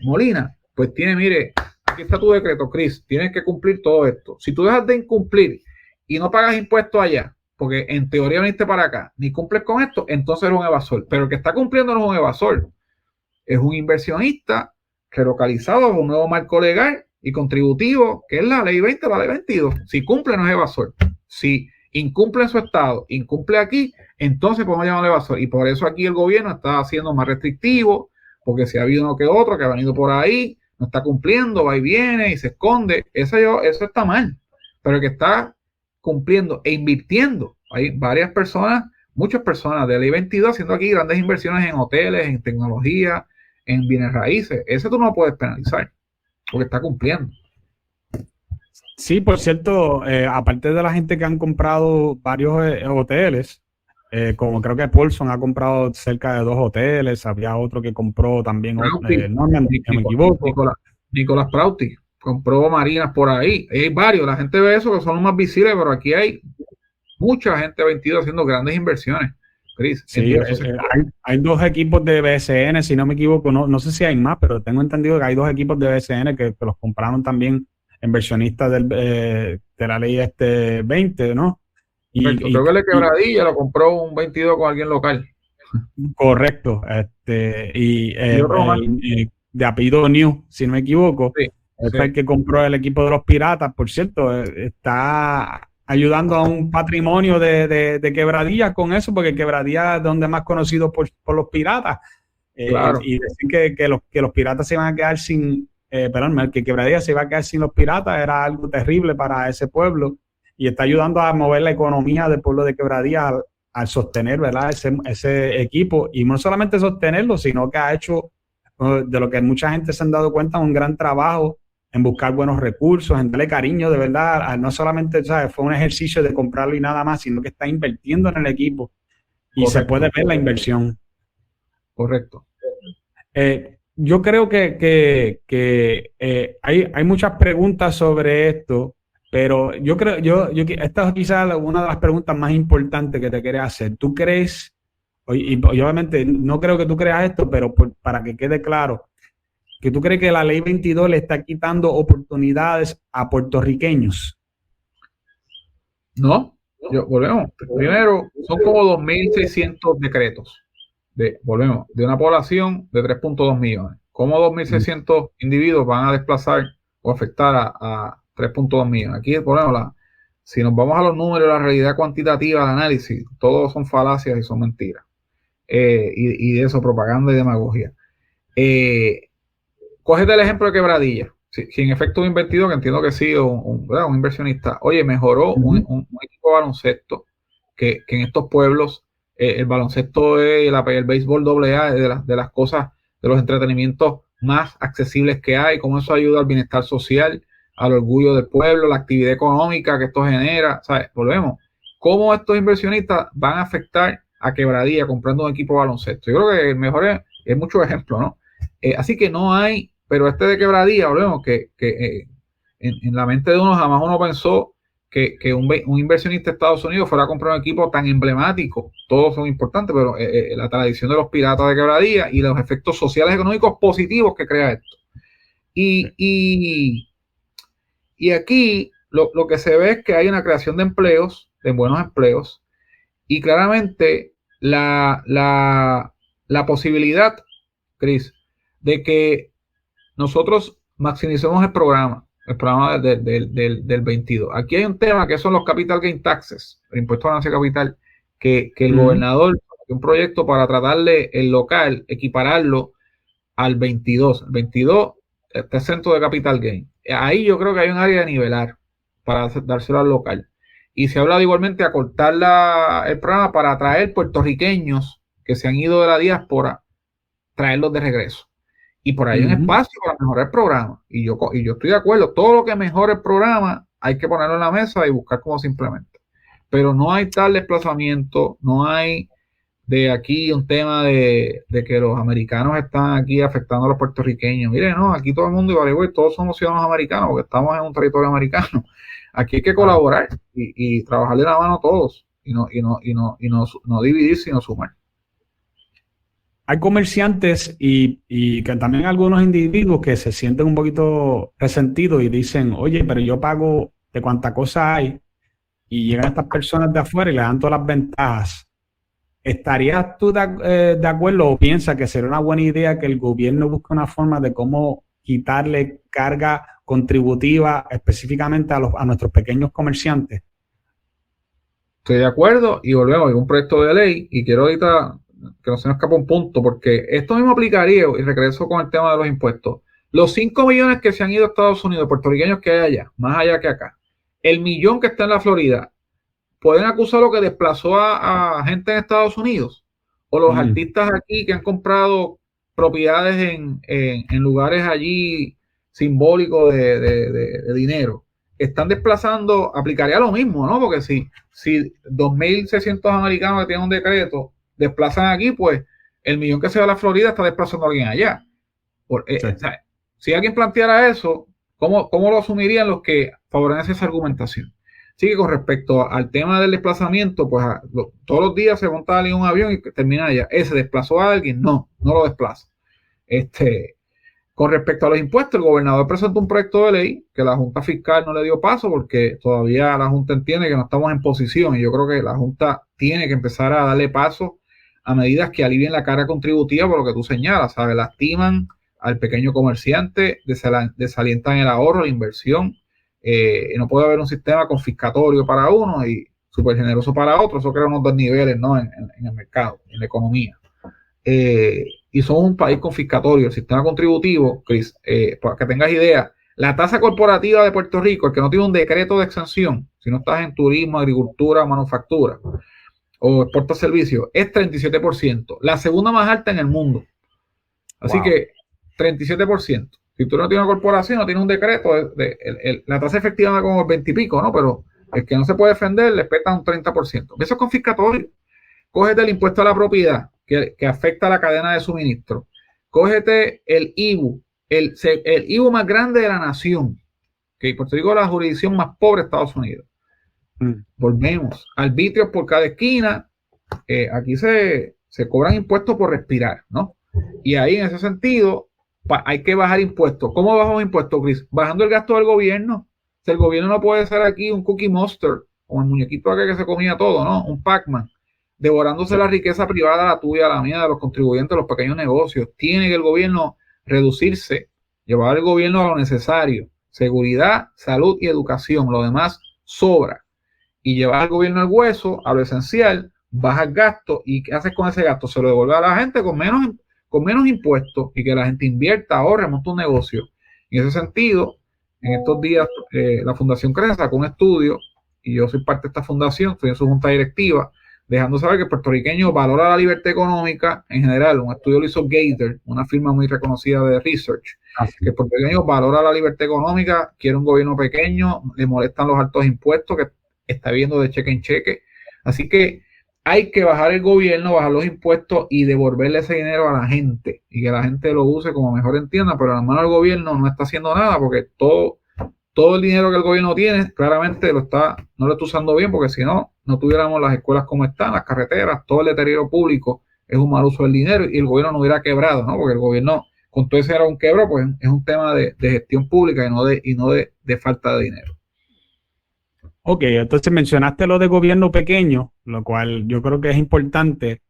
Molina, pues mire, aquí está tu decreto, Chris, tienes que cumplir todo esto. Si tú dejas de incumplir y no pagas impuestos allá, porque en teoría viniste para acá, ni cumples con esto, entonces eres un evasor. Pero el que está cumpliendo no es un evasor, es un inversionista relocalizado bajo un nuevo marco legal y contributivo, que es la ley 20, la ley 22. Si cumple, no es evasor. Si incumple en su estado, incumple aquí, entonces podemos llamarlo evasor. Y por eso aquí el gobierno está haciendo más restrictivo, porque si ha habido uno que otro que ha venido por ahí, no está cumpliendo, va y viene y se esconde, eso está mal. Pero el que está cumpliendo e invirtiendo, hay varias personas, muchas personas de ley 22 haciendo aquí grandes inversiones en hoteles, en tecnología, en bienes raíces. Ese tú no lo puedes penalizar, porque está cumpliendo. Sí, por cierto, aparte de la gente que han comprado varios hoteles, como creo que Paulson ha comprado cerca de 2 hoteles, había otro que compró también, no me equivoco. Nicolás Prauti compró marinas por ahí. Hay varios, la gente ve eso que son los más visibles, pero aquí hay mucha gente 22 haciendo grandes inversiones. Chris, sí, hay 2 equipos de BSN, si no me equivoco, no sé si hay más, pero tengo entendido que hay 2 equipos de BSN que los compraron también inversionistas de la ley 20, ¿no? Creo que el de Quebradilla lo compró un 22 con alguien local. Correcto. De apellido New, si no me equivoco. Sí, es el que compró el equipo de los Piratas. Por cierto, está ayudando a un patrimonio de Quebradilla con eso, porque Quebradilla es donde más conocido por los Piratas. Claro. Y decir que los Piratas se van a quedar sin... que Quebradilla se iba a quedar sin los Piratas era algo terrible para ese pueblo. Y está ayudando a mover la economía del pueblo de Quebradilla al sostener, ¿verdad? ese equipo. Y no solamente sostenerlo, sino que ha hecho, de lo que mucha gente se han dado cuenta, un gran trabajo en buscar buenos recursos, en darle cariño, de verdad. No solamente, ¿sabes? Fue un ejercicio de comprarlo y nada más, sino que está invirtiendo en el equipo. Y correcto, se puede ver la inversión. Correcto. Yo creo que hay muchas preguntas sobre esto. Pero yo creo, esta es quizás una de las preguntas más importantes que te quería hacer. ¿Tú crees, y obviamente no creo que tú creas esto, pero para que quede claro, que tú crees que la ley 22 le está quitando oportunidades a puertorriqueños? No, volvemos. Primero, son como 2.600 decretos. Volvemos, de una población de 3.2 millones. ¿Cómo 2.600 individuos van a desplazar o afectar a 3.2 millones? Aquí ponemos si nos vamos a los números, la realidad cuantitativa del análisis, todos son falacias y son mentiras. Y de eso, propaganda y demagogia. Cógete el ejemplo de Quebradilla. Si en efecto un invertido, que entiendo que sí, un inversionista, oye, mejoró un equipo de baloncesto, que en estos pueblos el baloncesto el béisbol AA es de las cosas, de los entretenimientos más accesibles que hay, cómo eso ayuda al bienestar social, al orgullo del pueblo, la actividad económica que esto genera, ¿sabes? Volvemos. ¿Cómo estos inversionistas van a afectar a Quebradilla comprando un equipo de baloncesto? Yo creo que el mejor es muchos ejemplos, ¿no? Así que no hay, pero de Quebradilla, volvemos, que en la mente de uno jamás uno pensó que un inversionista de Estados Unidos fuera a comprar un equipo tan emblemático. Todos son importantes, pero la tradición de los piratas de Quebradilla y los efectos sociales económicos positivos que crea esto. Y aquí lo que se ve es que hay una creación de empleos, de buenos empleos, y claramente la posibilidad, Chris, de que nosotros maximicemos el programa del 22. Aquí hay un tema que son los capital gain taxes, el impuesto a ganancia de capital, que el gobernador, un proyecto para tratarle el local, equipararlo al 22. El 22 está exento de capital gain. Ahí yo creo que hay un área de nivelar para dárselo al local. Y se habla de igualmente acortar el programa para atraer puertorriqueños que se han ido de la diáspora, traerlos de regreso. Y por ahí hay un espacio para mejorar el programa. Y yo estoy de acuerdo. Todo lo que mejore el programa hay que ponerlo en la mesa y buscar cómo se implementa. Pero no hay tal desplazamiento, no hay de aquí un tema de que los americanos están aquí afectando a los puertorriqueños. Miren, no, aquí todo el mundo, y todos somos ciudadanos americanos porque estamos en un territorio americano. Aquí hay que colaborar y trabajar de la mano todos y no dividir, sino sumar. Hay comerciantes y que también algunos individuos que se sienten un poquito resentidos y dicen, oye, pero yo pago de cuánta cosa hay, y llegan estas personas de afuera y le dan todas las ventajas. ¿Estarías tú de acuerdo o piensas que sería una buena idea que el gobierno busque una forma de cómo quitarle carga contributiva específicamente a nuestros pequeños comerciantes? Estoy de acuerdo y volvemos a un proyecto de ley y quiero ahorita que no se nos escapa un punto, porque esto mismo aplicaría, y regreso con el tema de los impuestos, los 5 millones que se han ido a Estados Unidos, puertorriqueños que hay allá, más allá que acá, el millón que está en la Florida, ¿pueden acusar lo que desplazó a gente en Estados Unidos? O los artistas aquí que han comprado propiedades en lugares allí simbólicos de dinero, están desplazando, aplicaría lo mismo, ¿no? Porque si 2.600 americanos que tienen un decreto desplazan aquí, pues el millón que se va a la Florida está desplazando a alguien allá. Sí. O sea, si alguien planteara eso, ¿cómo lo asumirían los que favorecen esa argumentación? Así que con respecto al tema del desplazamiento, pues todos los días se monta alguien en un avión y termina allá. ¿Ese desplazó a alguien? No lo desplaza. Con respecto a los impuestos, el gobernador presentó un proyecto de ley que la Junta Fiscal no le dio paso porque todavía la Junta entiende que no estamos en posición, y yo creo que la Junta tiene que empezar a darle paso a medidas que alivien la carga contributiva por lo que tú señalas, ¿sabes? Lastiman al pequeño comerciante, desalientan el ahorro, la inversión. No puede haber un sistema confiscatorio para uno y súper generoso para otro. Eso crea unos dos niveles, ¿no? en el mercado, en la economía. Y somos un país confiscatorio. El sistema contributivo, Chris, para que tengas idea, la tasa corporativa de Puerto Rico, el que no tiene un decreto de exención, si no estás en turismo, agricultura, manufactura o exporta servicios, es 37%, la segunda más alta en el mundo. Así que 37%. Si tú no tienes una corporación, no tienes un decreto, la tasa efectiva anda como el 20 y pico, ¿no? Pero el que no se puede defender le peta un 30%. Eso es confiscatorio. Cógete el impuesto a la propiedad, que afecta a la cadena de suministro. Cógete el IVU, el IVU más grande de la nación, que Puerto Rico es la jurisdicción más pobre de Estados Unidos. Volvemos. Arbitrios por cada esquina. Aquí se cobran impuestos por respirar, ¿no? Y ahí, en ese sentido, hay que bajar impuestos. ¿Cómo bajamos impuestos, Chris? Bajando el gasto del gobierno. O sea, el gobierno no puede ser aquí un Cookie Monster, como el muñequito aquel que se comía todo, ¿no? Un Pac-Man, devorándose la riqueza privada, la tuya, la mía, de los contribuyentes, de los pequeños negocios. Tiene que el gobierno reducirse, llevar el gobierno a lo necesario. Seguridad, salud y educación. Lo demás sobra. Y llevar al gobierno al hueso, a lo esencial, baja el gasto. ¿Y qué haces con ese gasto? Se lo devuelve a la gente con menos impuestos, y que la gente invierta, ahorre, monte un negocio. En ese sentido, en estos días, la Fundación Crece sacó un estudio, y yo soy parte de esta fundación, estoy en su junta directiva, dejando saber que el puertorriqueño valora la libertad económica en general. Un estudio lo hizo Gator, una firma muy reconocida de research, que el puertorriqueño valora la libertad económica, quiere un gobierno pequeño, le molestan los altos impuestos que está viendo de cheque en cheque. Así que hay que bajar el gobierno, bajar los impuestos y devolverle ese dinero a la gente, y que la gente lo use como mejor entienda, pero en la mano del gobierno no está haciendo nada, porque todo todo el dinero que el gobierno tiene, claramente no lo está usando bien, porque si no, no tuviéramos las escuelas como están, las carreteras, todo el deterioro público es un mal uso del dinero y el gobierno no hubiera quebrado, ¿no? Porque el gobierno, con todo ese era un quebro, pues es un tema de gestión pública y no de falta de dinero. Ok, entonces mencionaste lo de gobierno pequeño, lo cual yo creo que es importante.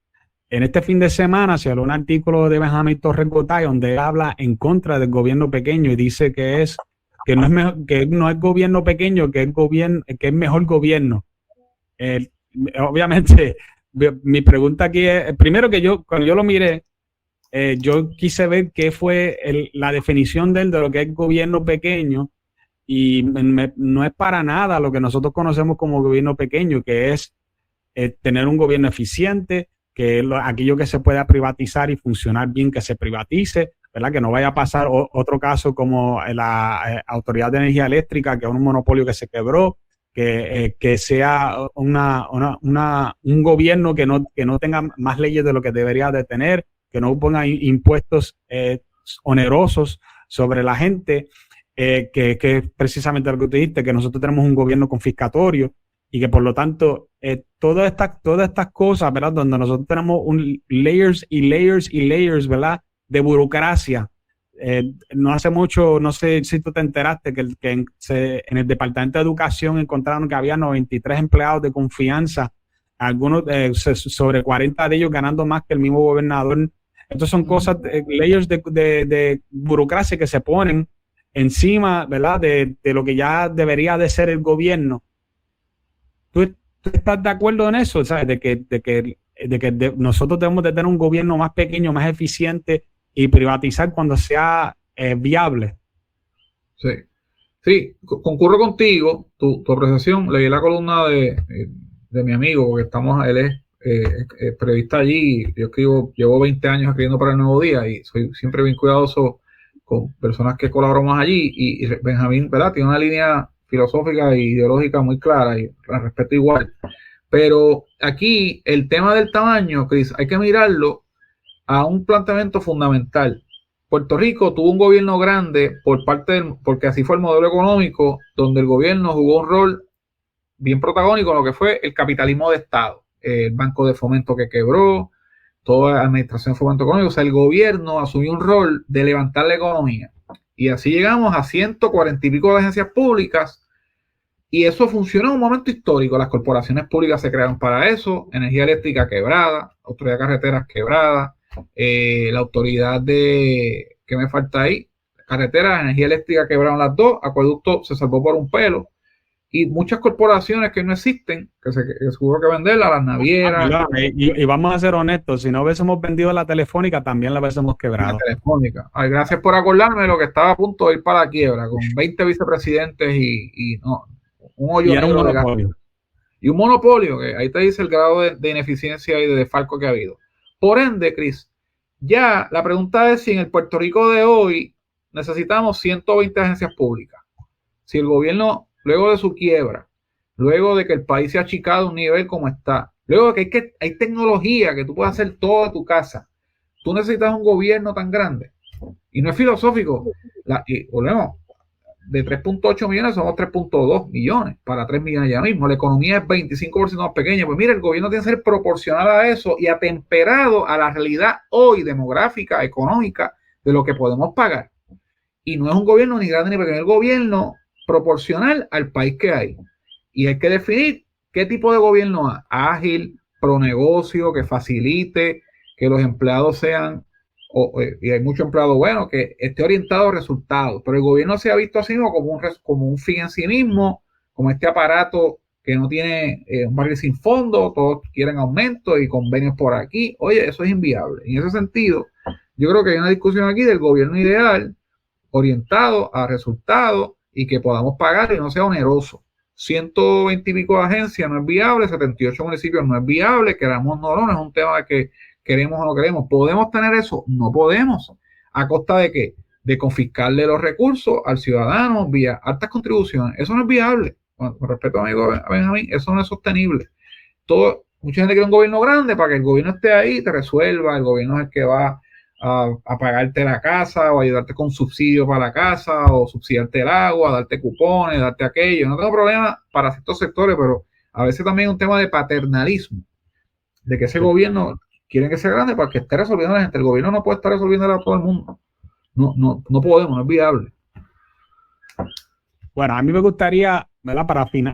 En este fin de semana se habló un artículo de Benjamín Torres Gotay donde él habla en contra del gobierno pequeño y dice que no es mejor, que no es gobierno pequeño, que es mejor gobierno. Obviamente, mi pregunta aquí es, primero que cuando yo lo miré, yo quise ver qué fue la definición de lo que es gobierno pequeño y no es para nada lo que nosotros conocemos como gobierno pequeño, que es tener un gobierno eficiente, que es aquello que se pueda privatizar y funcionar bien, que se privatice, ¿verdad? Que no vaya a pasar otro caso como la Autoridad de Energía Eléctrica, que es un monopolio que se quebró, que sea un gobierno que no tenga más leyes de lo que debería de tener, que no ponga impuestos onerosos sobre la gente, que es precisamente lo que tú dijiste, que nosotros tenemos un gobierno confiscatorio y que por lo tanto todas estas cosas, ¿verdad? Donde nosotros tenemos layers y layers y layers, ¿verdad? De burocracia. No hace mucho, no sé si tú te enteraste, que en el Departamento de Educación encontraron que había 93 empleados de confianza, algunos sobre 40 de ellos ganando más que el mismo gobernador. Estas son cosas, layers de burocracia que se ponen encima, ¿verdad? De lo que ya debería de ser el gobierno. ¿Tú estás de acuerdo en eso? ¿Sabes? De que nosotros debemos de tener un gobierno más pequeño, más eficiente y privatizar cuando sea viable. Sí, concurro contigo, tu apreciación. Leí la columna de mi amigo, porque él es periodista allí. Yo llevo 20 años escribiendo para El Nuevo Día y soy siempre bien cuidadoso con personas que colaboramos allí. Y Benjamín, ¿verdad? Tiene una línea filosófica e ideológica muy clara y la respeto igual. Pero aquí el tema del tamaño, Chris, hay que mirarlo a un planteamiento fundamental. Puerto Rico tuvo un gobierno grande porque así fue el modelo económico, donde el gobierno jugó un rol bien protagónico en lo que fue el capitalismo de Estado, el Banco de Fomento que quebró, toda la administración de fomento económico, o sea, el gobierno asumió un rol de levantar la economía. Y así llegamos a 140 y pico de agencias públicas. Y eso funcionó en un momento histórico. Las corporaciones públicas se crearon para eso. Energía eléctrica quebrada, autoridad de carreteras quebrada, la autoridad de, ¿qué me falta ahí? Carreteras, energía eléctrica quebraron las dos, acueducto se salvó por un pelo. Y muchas corporaciones que no existen, que se hubo que venderlas, las navieras. Y vamos a ser honestos, si no hubiésemos vendido la Telefónica, también la hubiésemos quebrado. La Telefónica. Ay, gracias por acordarme de lo que estaba a punto de ir para la quiebra, con 20 vicepresidentes y no. Un hoyo y era un monopolio. Y un monopolio, que ahí te dice el grado de ineficiencia y de desfalco que ha habido. Por ende, Chris, ya la pregunta es si en el Puerto Rico de hoy necesitamos 120 agencias públicas. Si el gobierno, luego de su quiebra, luego de que el país se ha achicado a un nivel como está, luego de que hay tecnología que tú puedes hacer todo de tu casa, tú necesitas un gobierno tan grande. Y no es filosófico. Y volvemos. De 3.8 millones somos 3.2 millones para 3 millones ya mismo. La economía es 25% más pequeña. Pues mira, el gobierno tiene que ser proporcional a eso y atemperado a la realidad hoy demográfica, económica, de lo que podemos pagar. Y no es un gobierno ni grande ni pequeño, es el gobierno proporcional al país que hay. Y hay que definir qué tipo de gobierno es. Ágil, pro negocio, que facilite, que los empleados sean... y hay mucho empleado bueno que esté orientado a resultados, pero el gobierno se ha visto así como un fin en sí mismo, como este aparato que no tiene un barril sin fondo, todos quieren aumento y convenios por aquí. Oye, eso es inviable. En ese sentido, yo creo que hay una discusión aquí del gobierno ideal, orientado a resultados y que podamos pagar y no sea oneroso. 120 y pico de agencias no es viable, 78 municipios no es viable, queramos no es un tema de que queremos o no queremos. ¿Podemos tener eso? No podemos. ¿A costa de qué? De confiscarle los recursos al ciudadano vía altas contribuciones. Eso no es viable. Con respeto a amigo Benjamín, eso no es sostenible. Mucha gente quiere un gobierno grande para que el gobierno esté ahí y te resuelva. El gobierno es el que va a pagarte la casa o ayudarte con subsidio para la casa o subsidiarte el agua, darte cupones, darte aquello. No tengo problema para ciertos sectores, pero a veces también es un tema de paternalismo, de que ese gobierno quiere que sea grande para que esté resolviendo a la gente. El gobierno no puede estar resolviendo a todo el mundo. No podemos, no es viable. Bueno, a mí me gustaría, ¿verdad?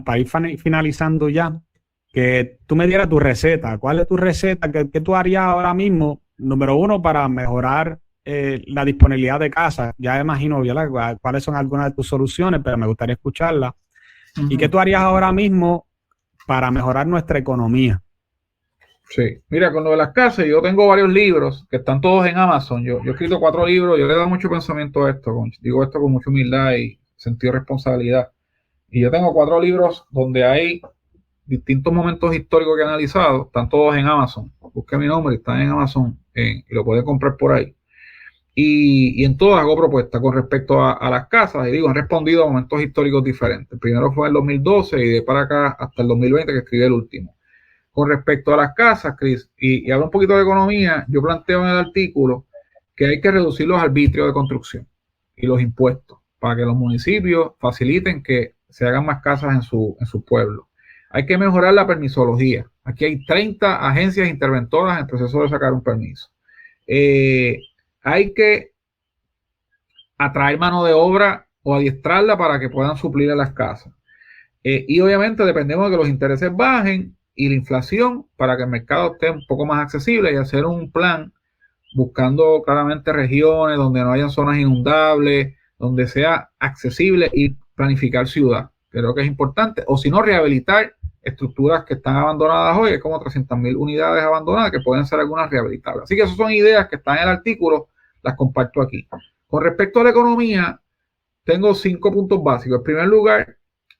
Para ir finalizando ya, que tú me dieras tu receta. ¿Cuál es tu receta? ¿Qué tú harías ahora mismo? Número uno, para mejorar la disponibilidad de casa. Ya imagino, ¿verdad? Cuáles son algunas de tus soluciones, pero me gustaría escucharlas. ¿Y qué tú harías ahora mismo para mejorar nuestra economía? Sí, mira, con lo de las casas, yo tengo varios libros que están todos en Amazon. Yo he escrito 4 libros, yo le he dado mucho pensamiento a esto, digo esto con mucha humildad y sentido de responsabilidad. Y yo tengo 4 libros donde hay distintos momentos históricos que he analizado, están todos en Amazon. Busque mi nombre, están en Amazon y lo pueden comprar por ahí. Y en todas hago propuestas con respecto a las casas, y digo, han respondido a momentos históricos diferentes. El primero fue en el 2012 y de para acá hasta el 2020 que escribí el último. Con respecto a las casas, Chris, y hablo un poquito de economía, yo planteo en el artículo que hay que reducir los arbitrios de construcción y los impuestos para que los municipios faciliten que se hagan más casas en su pueblo. Hay que mejorar la permisología. Aquí hay 30 agencias interventoras en el proceso de sacar un permiso. Hay que atraer mano de obra o adiestrarla para que puedan suplir a las casas. Y obviamente dependemos de que los intereses bajen y la inflación para que el mercado esté un poco más accesible y hacer un plan buscando claramente regiones donde no hayan zonas inundables, donde sea accesible y planificar ciudad. Creo que es importante. O si no, rehabilitar estructuras que están abandonadas hoy. Hay como 300.000 unidades abandonadas que pueden ser algunas rehabilitables. Así que esas son ideas que están en el artículo, las comparto aquí. Con respecto a la economía, tengo 5 puntos básicos. En primer lugar,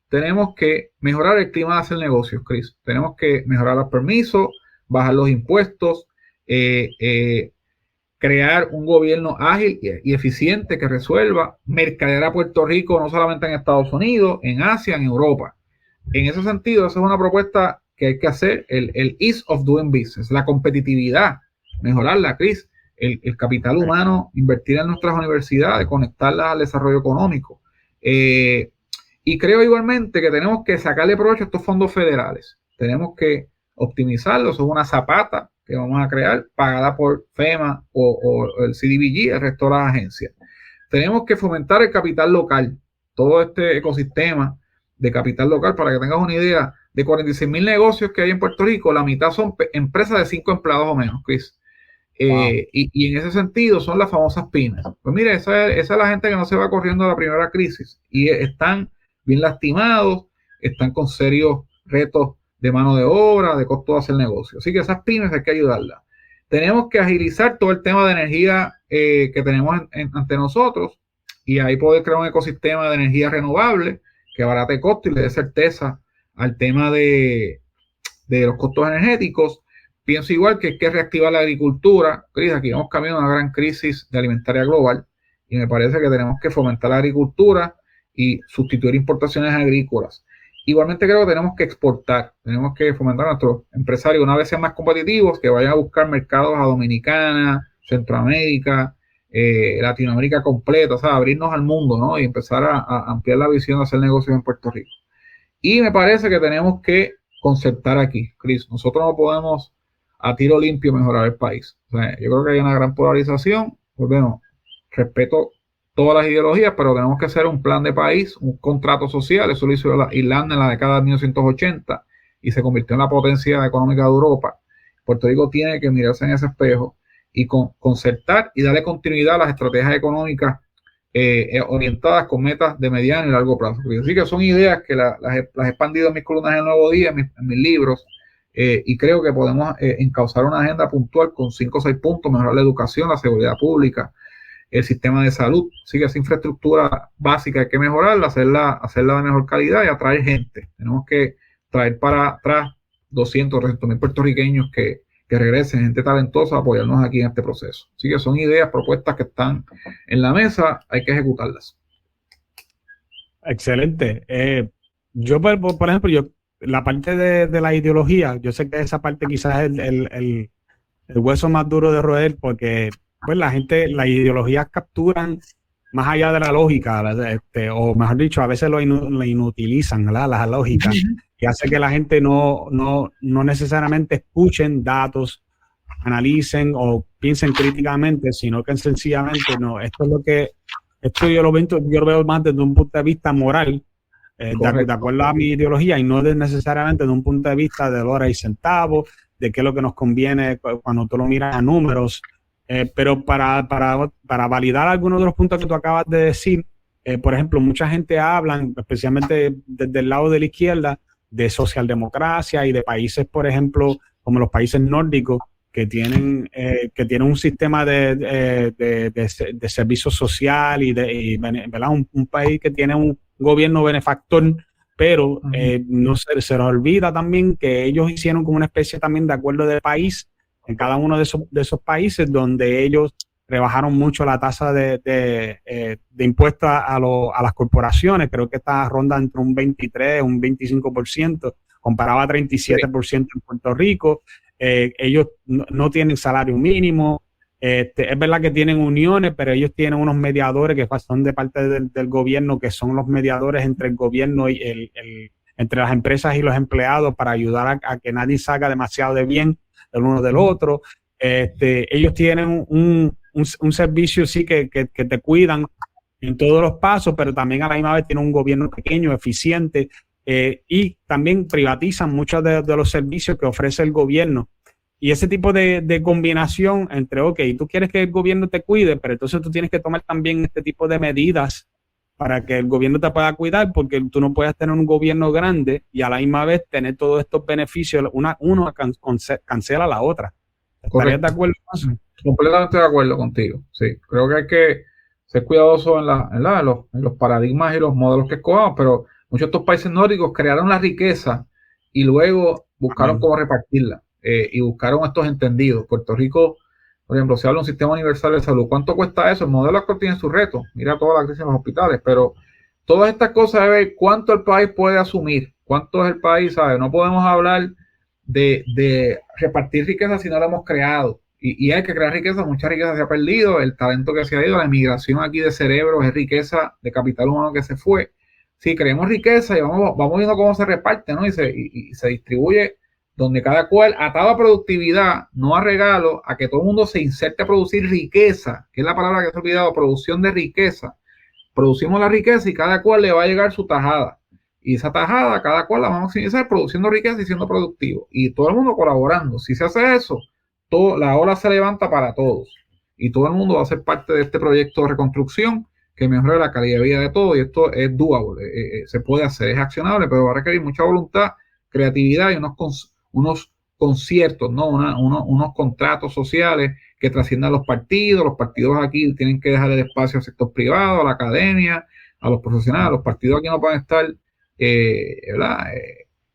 tenemos que mejorar el clima de hacer negocios, Chris. Tenemos que mejorar los permisos, bajar los impuestos, crear un gobierno ágil y eficiente que resuelva, mercadear a Puerto Rico no solamente en Estados Unidos, en Asia, en Europa. En ese sentido, esa es una propuesta que hay que hacer, el ease of doing business, la competitividad, mejorarla, Chris, el capital humano, invertir en nuestras universidades, conectarlas al desarrollo económico. Y creo igualmente que tenemos que sacarle provecho a estos fondos federales. Tenemos que optimizarlos, es una zapata que vamos a crear, pagada por FEMA o el CDBG, el resto de las agencias. Tenemos que fomentar el capital local, todo este ecosistema de capital local. Para que tengas una idea, de 46.000 negocios que hay en Puerto Rico, la mitad son empresas de 5 empleados o menos, Chris. Wow. Y en ese sentido son las famosas pymes. Pues mire, esa es la gente que no se va corriendo a la primera crisis y están bien lastimados, están con serios retos de mano de obra, de costo de hacer negocio. Así que esas pymes hay que ayudarlas. Tenemos que agilizar todo el tema de energía que tenemos ante nosotros y ahí poder crear un ecosistema de energía renovable que abarate costos y le dé certeza al tema de los costos energéticos. Pienso igual que hay que reactivar la agricultura. Cris, aquí vamos camino a una gran crisis de alimentaria global y me parece que tenemos que fomentar la agricultura y sustituir importaciones agrícolas. Igualmente creo que tenemos que exportar, tenemos que fomentar a nuestros empresarios una vez sean más competitivos, que vayan a buscar mercados a Dominicana, Centroamérica, Latinoamérica completa, o sea, abrirnos al mundo, ¿no? Y empezar a ampliar la visión de hacer negocios en Puerto Rico. Y me parece que tenemos que concertar aquí, Chris. Nosotros no podemos a tiro limpio mejorar el país. O sea, yo creo que hay una gran polarización. Pues bueno, respeto todas las ideologías, pero tenemos que hacer un plan de país, un contrato social. Eso lo hizo Irlanda en la década de 1980 y se convirtió en la potencia económica de Europa. Puerto Rico tiene que mirarse en ese espejo y concertar y darle continuidad a las estrategias económicas orientadas con metas de mediano y largo plazo. Así que son ideas que las he expandido en mis columnas del Nuevo Día, en mis libros, y creo que podemos encauzar una agenda puntual con 5 o 6 puntos: mejorar la educación, la seguridad pública, el sistema de salud. Así que esa infraestructura básica hay que mejorarla, hacerla de mejor calidad y atraer gente. Tenemos que traer para atrás 200, 300 mil puertorriqueños que regresen, gente talentosa, a apoyarnos aquí en este proceso. Así que son ideas, propuestas que están en la mesa, hay que ejecutarlas. Excelente. Yo, por ejemplo, la parte de la ideología, yo sé que esa parte quizás es el hueso más duro de roer, porque pues la gente, las ideologías capturan más allá de la lógica, o mejor dicho, a veces lo inutilizan, ¿verdad? Las lógicas, y hace que la gente no necesariamente escuchen datos, analicen o piensen críticamente, sino que sencillamente no, esto yo lo veo más desde un punto de vista moral, de acuerdo a mi ideología, y no necesariamente desde un punto de vista de horas y centavos, de qué es lo que nos conviene cuando tú lo miras a números. Pero para validar algunos de los puntos que tú acabas de decir, por ejemplo, mucha gente habla, especialmente desde el lado de la izquierda, de socialdemocracia y de países, por ejemplo, como los países nórdicos, que tienen un sistema de servicio social ¿verdad? Un país que tiene un gobierno benefactor, pero no se les olvida también que ellos hicieron como una especie también de acuerdo de país en cada uno de esos países, donde ellos rebajaron mucho la tasa de impuestos a las corporaciones. Creo que esta ronda entre un 23, un 25%, comparaba a 37% en Puerto Rico. Ellos no tienen salario mínimo. Es verdad que tienen uniones, pero ellos tienen unos mediadores que son de parte del gobierno, que son los mediadores entre el gobierno y entre las empresas y los empleados, para ayudar a que nadie salga demasiado de bien del uno del otro. Ellos tienen un servicio sí que te cuidan en todos los pasos, pero también a la misma vez tienen un gobierno pequeño, eficiente, y también privatizan muchos de los servicios que ofrece el gobierno. Y ese tipo de combinación entre, ok, tú quieres que el gobierno te cuide, pero entonces tú tienes que tomar también este tipo de medidas para que el gobierno te pueda cuidar, porque tú no puedes tener un gobierno grande y a la misma vez tener todos estos beneficios. Uno cancela a la otra. ¿Estarías de acuerdo con eso? Completamente de acuerdo contigo. Sí, creo que hay que ser cuidadosos en los paradigmas y los modelos que escogamos, pero muchos de estos países nórdicos crearon la riqueza y luego buscaron cómo repartirla, y buscaron estos entendidos. Puerto Rico, por ejemplo, se habla de un sistema universal de salud. ¿Cuánto cuesta eso? El modelo actual tiene sus retos. Mira toda la crisis en los hospitales, pero todas estas cosas de ver cuánto el país puede asumir, cuánto es el país, ¿sabes? No podemos hablar de repartir riqueza si no la hemos creado. Y hay que crear riqueza, mucha riqueza se ha perdido, el talento que se ha ido, la emigración aquí de cerebros es riqueza de capital humano que se fue. Si creemos riqueza y vamos viendo cómo se reparte, ¿no? Y se distribuye donde cada cual, atado a productividad, no a regalo, a que todo el mundo se inserte a producir riqueza, que es la palabra que se ha olvidado, producción de riqueza. Producimos la riqueza y cada cual le va a llegar su tajada. Y esa tajada, cada cual la vamos a maximizar produciendo riqueza y siendo productivo. Y todo el mundo colaborando. Si se hace eso, la ola se levanta para todos. Y todo el mundo va a ser parte de este proyecto de reconstrucción que mejore la calidad de vida de todos. Y esto es doable, se puede hacer, es accionable, pero va a requerir mucha voluntad, creatividad y unos conciertos, ¿no? Unos contratos sociales que trasciendan los partidos. Los partidos aquí tienen que dejar el espacio al sector privado, a la academia, a los profesionales. Los partidos aquí no pueden estar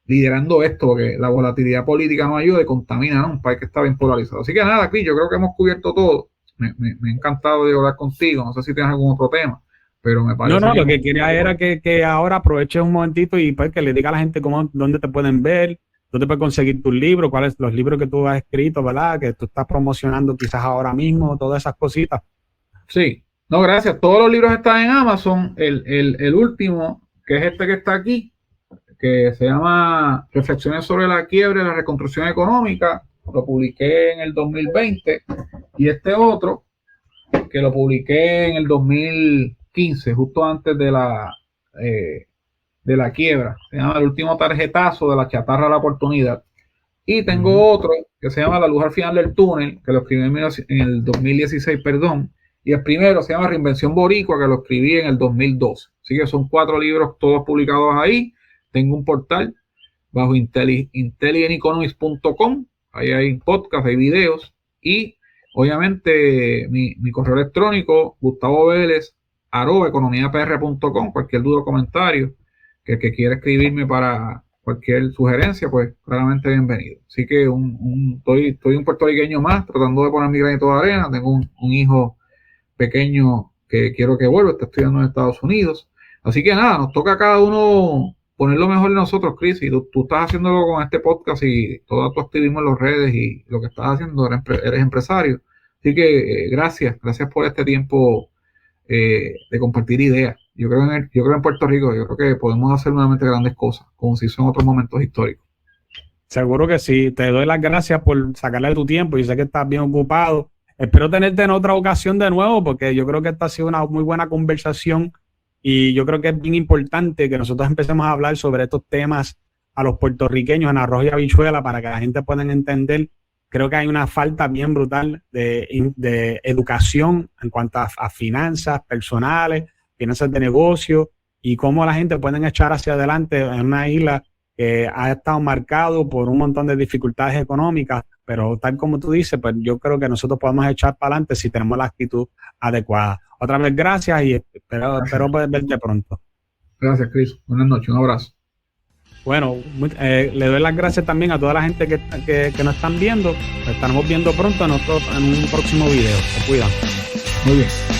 liderando esto, porque la volatilidad política no ayuda y contamina, ¿no? Un país que está bien polarizado. Así que nada, Cris, yo creo que hemos cubierto todo. Me ha encantado de hablar contigo. No sé si tienes algún otro tema, pero me parece. No, lo que quería era que ahora aproveches un momentito y pues, que le diga a la gente dónde te pueden ver, dónde puedes conseguir tus libros, cuáles los libros que tú has escrito, ¿verdad? Que tú estás promocionando quizás ahora mismo, todas esas cositas. Sí, no, gracias. Todos los libros están en Amazon. El último, que es este que está aquí, que se llama Reflexiones sobre la quiebra y la reconstrucción económica, lo publiqué en el 2020, y este otro, que lo publiqué en el 2015, justo antes de la quiebra, se llama El último tarjetazo de la chatarra a la oportunidad. Y tengo otro que se llama La luz al final del túnel, que lo escribí en el 2016, perdón. Y el primero se llama Reinvención Boricua, que lo escribí en el 2012. Así que son 4 libros todos publicados ahí. Tengo un portal bajo intelligeneconomics.com. Ahí hay podcast, hay videos. Y obviamente mi correo electrónico, Gustavo Vélez, @economiapr.com. Cualquier duda o comentario que quiera escribirme para cualquier sugerencia, pues claramente bienvenido. Así que estoy un puertorriqueño más, tratando de poner mi granito de arena. Tengo un hijo pequeño que quiero que vuelva, está estudiando en Estados Unidos. Así que nada, nos toca a cada uno poner lo mejor de nosotros, Chris. Y tú estás haciéndolo con este podcast y todo tu activismo en las redes y lo que estás haciendo, eres empresario. Así que gracias por este tiempo de compartir ideas. Yo creo en Puerto Rico, yo creo que podemos hacer nuevamente grandes cosas, como se hizo en otros momentos históricos. Seguro que sí. Te doy las gracias por sacarle tu tiempo. Yo sé que estás bien ocupado. Espero tenerte en otra ocasión de nuevo, porque yo creo que esta ha sido una muy buena conversación y yo creo que es bien importante que nosotros empecemos a hablar sobre estos temas a los puertorriqueños en arroz y habichuela para que la gente pueda entender. Creo que hay una falta bien brutal de educación en cuanto a finanzas personales, finanzas de negocio y cómo la gente puede echar hacia adelante en una isla que ha estado marcado por un montón de dificultades económicas, pero tal como tú dices, pues yo creo que nosotros podemos echar para adelante si tenemos la actitud adecuada. Otra vez, gracias y espero poder verte pronto. Gracias, Chris. Buenas noches, un abrazo. Bueno, le doy las gracias también a toda la gente que nos están viendo. Nos estaremos viendo pronto en un próximo video. Se cuidan. Muy bien.